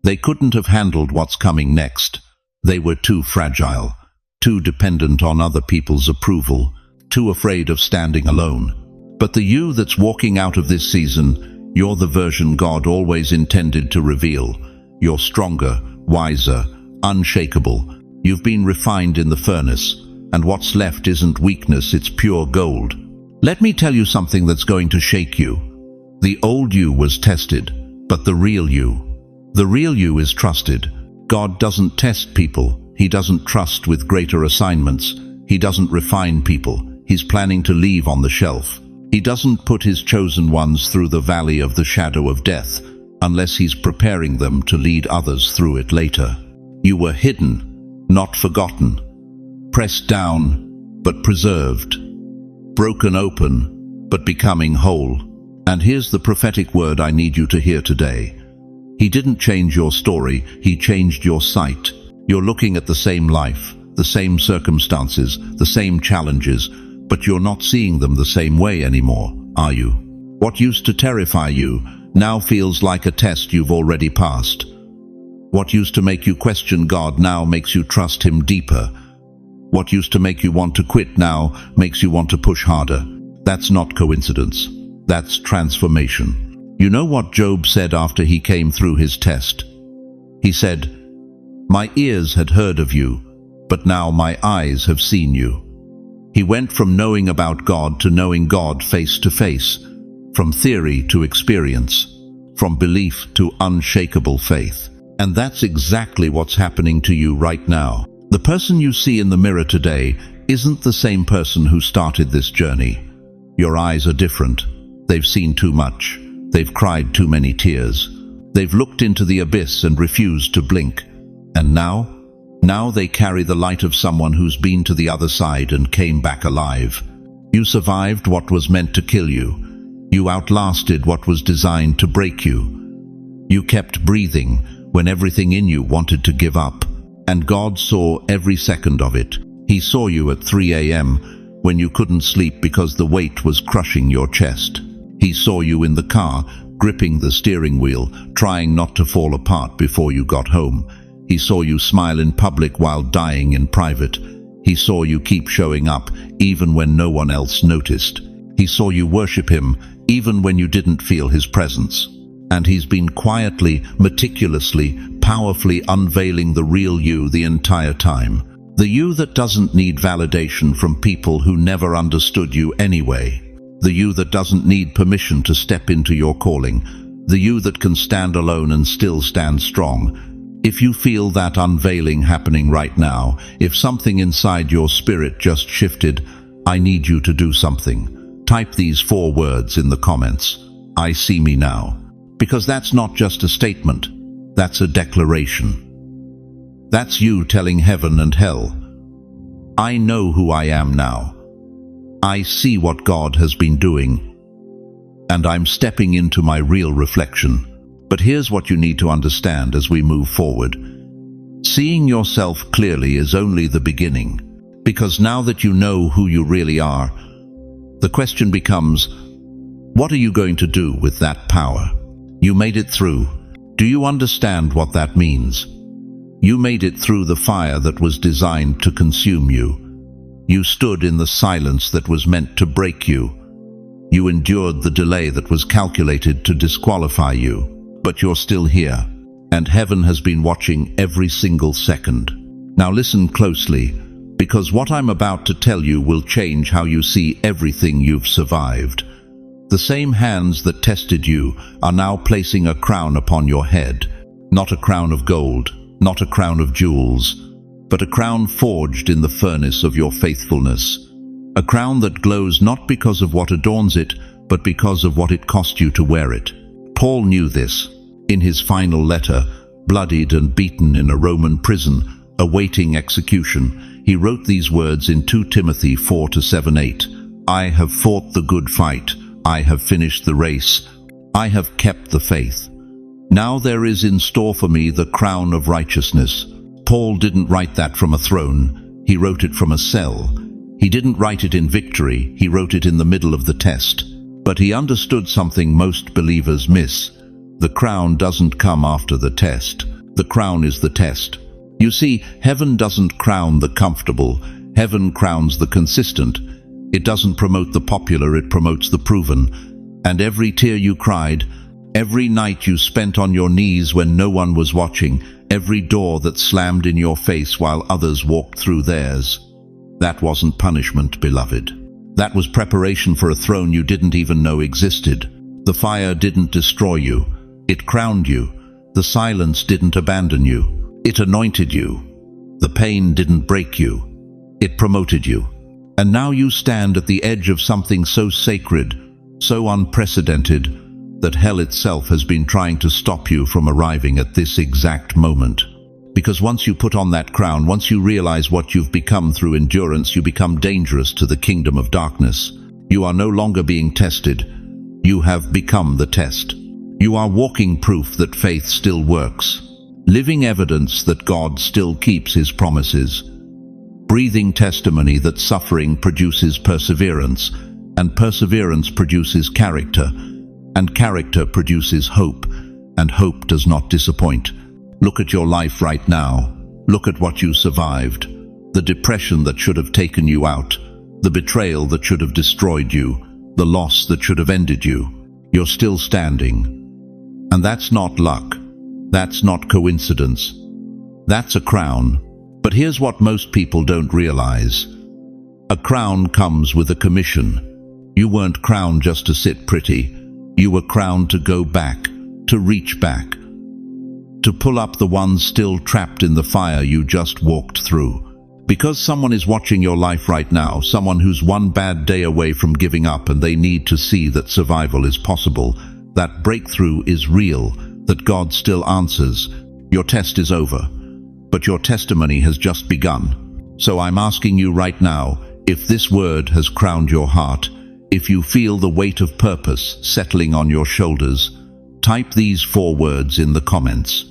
They couldn't have handled what's coming next. They were too fragile, too dependent on other people's approval, too afraid of standing alone. But the you that's walking out of this season, you're the version God always intended to reveal. You're stronger, wiser, unshakable. You've been refined in the furnace, and what's left isn't weakness, it's pure gold. Let me tell you something that's going to shake you. The old you was tested, but the real you is trusted. God doesn't test people. He doesn't trust with greater assignments. He doesn't refine people. He's planning to leave on the shelf. He doesn't put his chosen ones through the valley of the shadow of death unless he's preparing them to lead others through it later. You were hidden, not forgotten. Pressed down, but preserved. Broken open, but becoming whole. And here's the prophetic word I need you to hear today. He didn't change your story, he changed your sight. You're looking at the same life, the same circumstances, the same challenges, but you're not seeing them the same way anymore, are you? What used to terrify you now feels like a test you've already passed. What used to make you question God now makes you trust Him deeper. What used to make you want to quit now makes you want to push harder. That's not coincidence. That's transformation. You know what Job said after he came through his test? He said, "My ears had heard of you, but now my eyes have seen you." He went from knowing about God to knowing God face to face, from theory to experience, from belief to unshakable faith. And that's exactly what's happening to you right now. The person you see in the mirror today isn't the same person who started this journey. Your eyes are different. They've seen too much. They've cried too many tears. They've looked into the abyss and refused to blink. And now they carry the light of someone who's been to the other side and came back alive. You survived what was meant to kill you. You outlasted what was designed to break you. You kept breathing when everything in you wanted to give up. And God saw every second of it. He saw you at 3 a.m. when you couldn't sleep because the weight was crushing your chest. He saw you in the car, gripping the steering wheel, trying not to fall apart before you got home. He saw you smile in public while dying in private. He saw you keep showing up, even when no one else noticed. He saw you worship Him, even when you didn't feel His presence. And He's been quietly, meticulously, powerfully unveiling the real you the entire time. The you that doesn't need validation from people who never understood you anyway. The you that doesn't need permission to step into your calling. The you that can stand alone and still stand strong. If you feel that unveiling happening right now, if something inside your spirit just shifted, I need you to do something. Type these 4 words in the comments. I see me now. Because that's not just a statement. That's a declaration. That's you telling heaven and hell, I know who I am now. I see what God has been doing. And I'm stepping into my real reflection. But here's what you need to understand as we move forward. Seeing yourself clearly is only the beginning. Because now that you know who you really are, the question becomes, what are you going to do with that power? You made it through. Do you understand what that means? You made it through the fire that was designed to consume you. You stood in the silence that was meant to break you. You endured the delay that was calculated to disqualify you. But you're still here, and heaven has been watching every single second. Now listen closely, because what I'm about to tell you will change how you see everything you've survived. The same hands that tested you are now placing a crown upon your head. Not a crown of gold, not a crown of jewels, but a crown forged in the furnace of your faithfulness. A crown that glows not because of what adorns it, but because of what it cost you to wear it. Paul knew this. In his final letter, bloodied and beaten in a Roman prison, awaiting execution, he wrote these words in 2 Timothy 4-7-8. I have fought the good fight. I have finished the race. I have kept the faith. Now there is in store for me the crown of righteousness. Paul didn't write that from a throne. He wrote it from a cell. He didn't write it in victory. He wrote it in the middle of the test. But he understood something most believers miss. The crown doesn't come after the test. The crown is the test. You see, heaven doesn't crown the comfortable. Heaven crowns the consistent. It doesn't promote the popular, it promotes the proven. And every tear you cried, every night you spent on your knees when no one was watching, every door that slammed in your face while others walked through theirs, that wasn't punishment, beloved. That was preparation for a throne you didn't even know existed. The fire didn't destroy you. It crowned you. The silence didn't abandon you. It anointed you. The pain didn't break you. It promoted you. And now you stand at the edge of something so sacred, so unprecedented, that hell itself has been trying to stop you from arriving at this exact moment. Because once you put on that crown, once you realize what you've become through endurance, you become dangerous to the kingdom of darkness. You are no longer being tested. You have become the test. You are walking proof that faith still works, living evidence that God still keeps his promises, breathing testimony that suffering produces perseverance, and perseverance produces character, and character produces hope, and hope does not disappoint. Look at your life right now. Look at what you survived. The depression that should have taken you out, the betrayal that should have destroyed you, the loss that should have ended you. You're still standing. And that's not luck. That's not coincidence. That's a crown. But here's what most people don't realize. A crown comes with a commission. You weren't crowned just to sit pretty. You were crowned to go back, to reach back, to pull up the ones still trapped in the fire you just walked through. Because someone is watching your life right now, someone who's one bad day away from giving up, and they need to see that survival is possible, that breakthrough is real, that God still answers. Your test is over, but your testimony has just begun. So I'm asking you right now, if this word has crowned your heart, if you feel the weight of purpose settling on your shoulders, type these 4 words in the comments.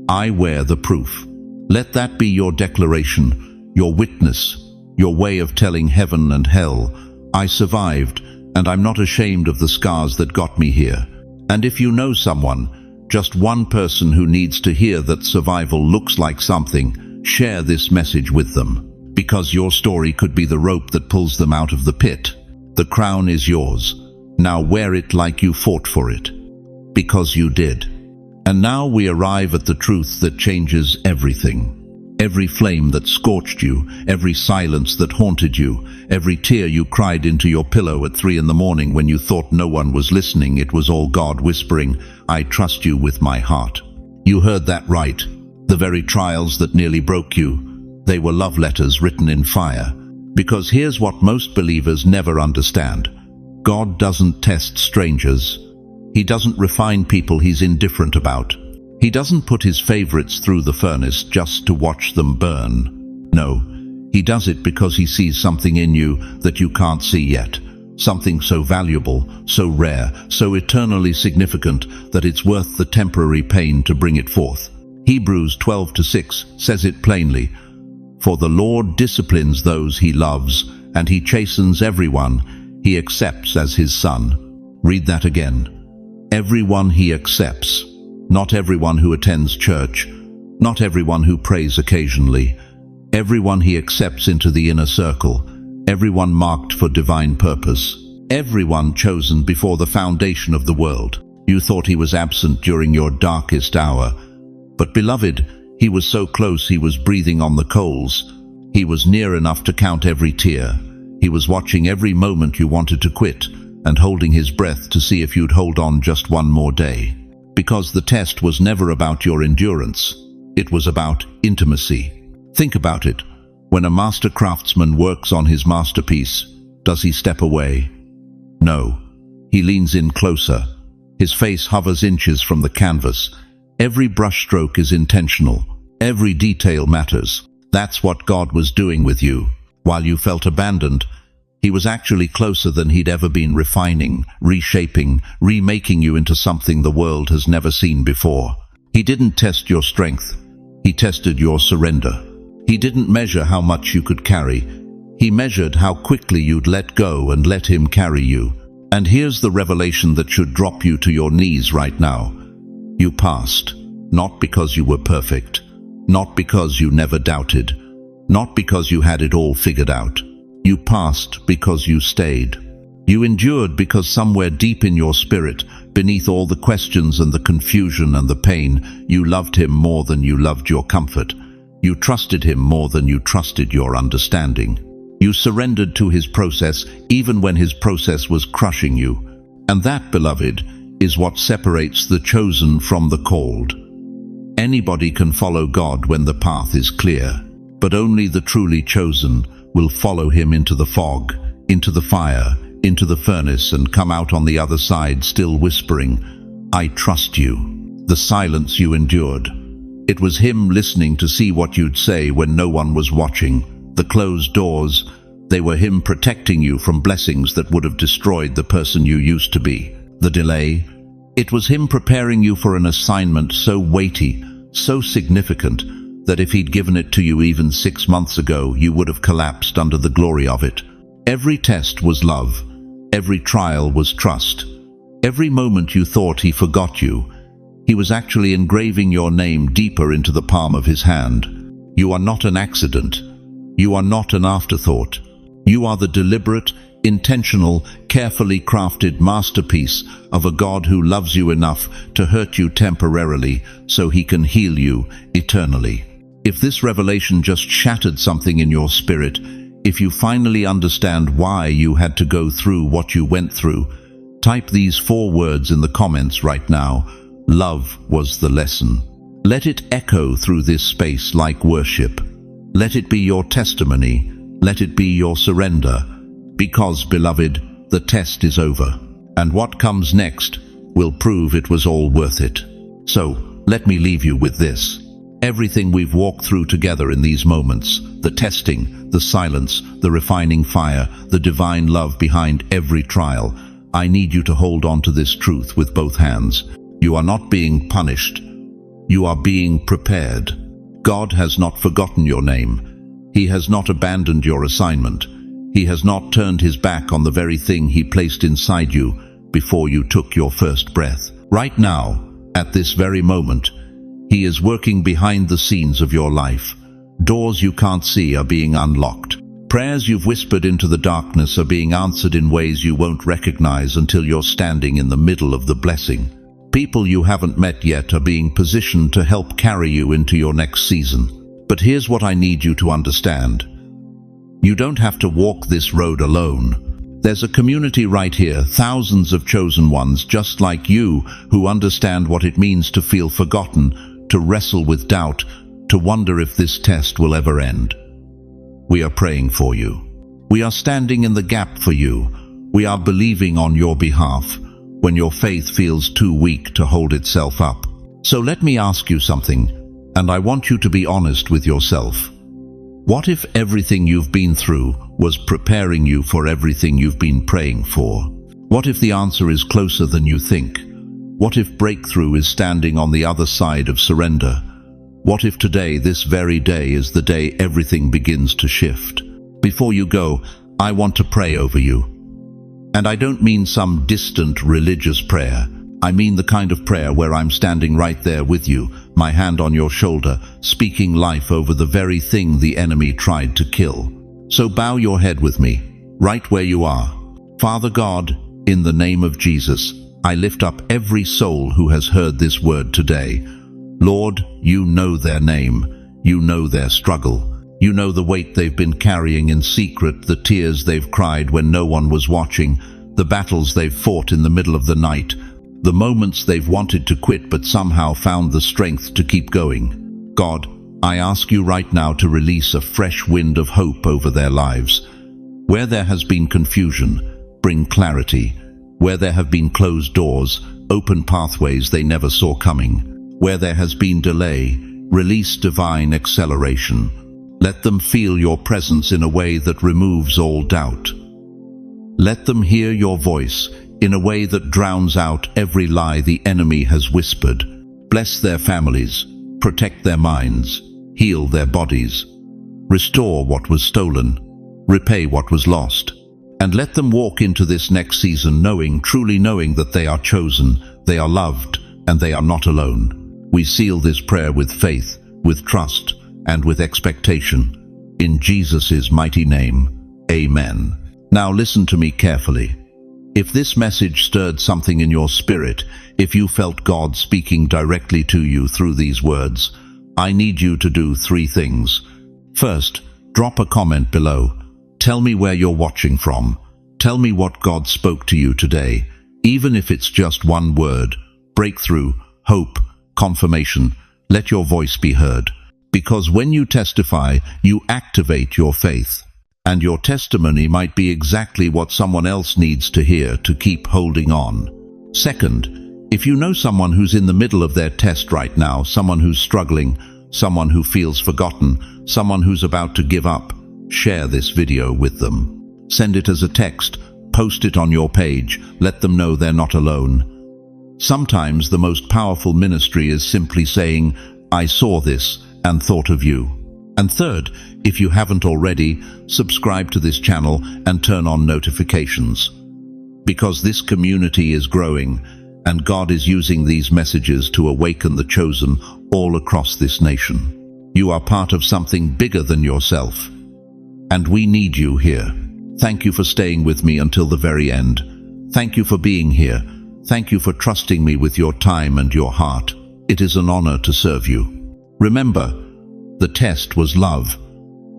I wear the proof. Let that be your declaration, your witness, your way of telling heaven and hell, I survived, and I'm not ashamed of the scars that got me here. And if you know someone, just one person who needs to hear that survival looks like something, share this message with them. Because your story could be the rope that pulls them out of the pit. The crown is yours. Now wear it like you fought for it. Because you did. And now we arrive at the truth that changes everything. Every flame that scorched you, every silence that haunted you, every tear you cried into your pillow at 3 a.m. when you thought no one was listening, it was all God whispering, I trust you with my heart. You heard that right. The very trials that nearly broke you, they were love letters written in fire. Because here's what most believers never understand. God doesn't test strangers. He doesn't refine people he's indifferent about. He doesn't put his favorites through the furnace just to watch them burn. No, he does it because he sees something in you that you can't see yet. Something so valuable, so rare, so eternally significant that it's worth the temporary pain to bring it forth. Hebrews 12:6 says it plainly, For the Lord disciplines those he loves, and he chastens everyone he accepts as his son. Read that again. Everyone he accepts. Not everyone who attends church, not everyone who prays occasionally. Everyone he accepts into the inner circle, everyone marked for divine purpose, everyone chosen before the foundation of the world. You thought he was absent during your darkest hour, but beloved, he was so close he was breathing on the coals. He was near enough to count every tear. He was watching every moment you wanted to quit, and holding his breath to see if you'd hold on just one more day. Because the test was never about your endurance. It was about intimacy. Think about it. When a master craftsman works on his masterpiece, does he step away? No. He leans in closer. His face hovers inches from the canvas. Every brushstroke is intentional. Every detail matters. That's what God was doing with you. While you felt abandoned, he was actually closer than he'd ever been, refining, reshaping, remaking you into something the world has never seen before. He didn't test your strength. He tested your surrender. He didn't measure how much you could carry. He measured how quickly you'd let go and let him carry you. And here's the revelation that should drop you to your knees right now. You passed, not because you were perfect, not because you never doubted, not because you had it all figured out. You passed because you stayed. You endured because somewhere deep in your spirit, beneath all the questions and the confusion and the pain, you loved him more than you loved your comfort. You trusted him more than you trusted your understanding. You surrendered to his process even when his process was crushing you. And that, beloved, is what separates the chosen from the called. Anybody can follow God when the path is clear, but only the truly chosen will follow him into the fog, into the fire, into the furnace, and come out on the other side still whispering, I trust you. The silence you endured. It was him listening to see what you'd say when no one was watching. The closed doors, They were Him protecting you from blessings that would have destroyed the person you used to be. The delay, it was Him preparing you for an assignment so weighty, so significant, that if He'd given it to you even 6 months ago, you would have collapsed under the glory of it. Every test was love. Every trial was trust. Every moment you thought He forgot you, He was actually engraving your name deeper into the palm of His hand. You are not an accident. You are not an afterthought. You are the deliberate, intentional, carefully crafted masterpiece of a God who loves you enough to hurt you temporarily so He can heal you eternally. If this revelation just shattered something in your spirit, if you finally understand why you had to go through what you went through, type these 4 words in the comments right now. Love was the lesson. Let it echo through this space like worship. Let it be your testimony. Let it be your surrender. Because, beloved, the test is over. And what comes next will prove it was all worth it. So, let me leave you with this. Everything we've walked through together in these moments, the testing, the silence, the refining fire, the divine love behind every trial, I need you to hold on to this truth with both hands. You are not being punished. You are being prepared. God has not forgotten your name. He has not abandoned your assignment. He has not turned His back on the very thing He placed inside you before you took your first breath. Right now, at this very moment, He is working behind the scenes of your life. Doors you can't see are being unlocked. Prayers you've whispered into the darkness are being answered in ways you won't recognize until you're standing in the middle of the blessing. People you haven't met yet are being positioned to help carry you into your next season. But here's what I need you to understand. You don't have to walk this road alone. There's a community right here, thousands of chosen ones just like you who understand what it means to feel forgotten, to wrestle with doubt, to wonder if this test will ever end. We are praying for you. We are standing in the gap for you. We are believing on your behalf when your faith feels too weak to hold itself up. So let me ask you something, and I want you to be honest with yourself. What if everything you've been through was preparing you for everything you've been praying for? What if the answer is closer than you think? What if breakthrough is standing on the other side of surrender? What if today, this very day, is the day everything begins to shift? Before you go, I want to pray over you. And I don't mean some distant religious prayer. I mean the kind of prayer where I'm standing right there with you, my hand on your shoulder, speaking life over the very thing the enemy tried to kill. So bow your head with me, right where you are. Father God, in the name of Jesus, I lift up every soul who has heard this word today. Lord, you know their name. You know their struggle. You know the weight they've been carrying in secret, the tears they've cried when no one was watching, the battles they've fought in the middle of the night, the moments they've wanted to quit but somehow found the strength to keep going. God, I ask you right now to release a fresh wind of hope over their lives. Where there has been confusion, bring clarity. Where there have been closed doors, open pathways they never saw coming. Where there has been delay, release divine acceleration. Let them feel your presence in a way that removes all doubt. Let them hear your voice in a way that drowns out every lie the enemy has whispered. Bless their families, protect their minds, heal their bodies, restore what was stolen, repay what was lost, and let them walk into this next season truly knowing that they are chosen, they are loved, and they are not alone. We seal this prayer with faith, with trust, and with expectation. In Jesus' mighty name, amen. Now listen to me carefully. If this message stirred something in your spirit, if you felt God speaking directly to you through these words, I need you to do 3 things. First, drop a comment below. Tell me where you're watching from. Tell me what God spoke to you today, even if it's just one word: breakthrough, hope, confirmation. Let your voice be heard. Because when you testify, you activate your faith. And your testimony might be exactly what someone else needs to hear to keep holding on. Second, if you know someone who's in the middle of their test right now, someone who's struggling, someone who feels forgotten, someone who's about to give up, Share this video with them. Send it as a text, post it on your page, let them know they're not alone. Sometimes the most powerful ministry is simply saying, "I saw this and thought of you." And third, if you haven't already, subscribe to this channel and turn on notifications. Because this community is growing, and God is using these messages to awaken the chosen all across this nation. You are part of something bigger than yourself. And we need you here. Thank you for staying with me until the very end. Thank you for being here. Thank you for trusting me with your time and your heart. It is an honor to serve you. Remember, the test was love.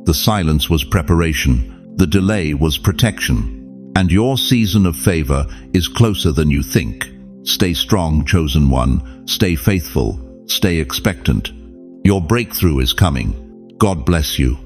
The silence was preparation. The delay was protection. And your season of favor is closer than you think. Stay strong, chosen one. Stay faithful. Stay expectant. Your breakthrough is coming. God bless you.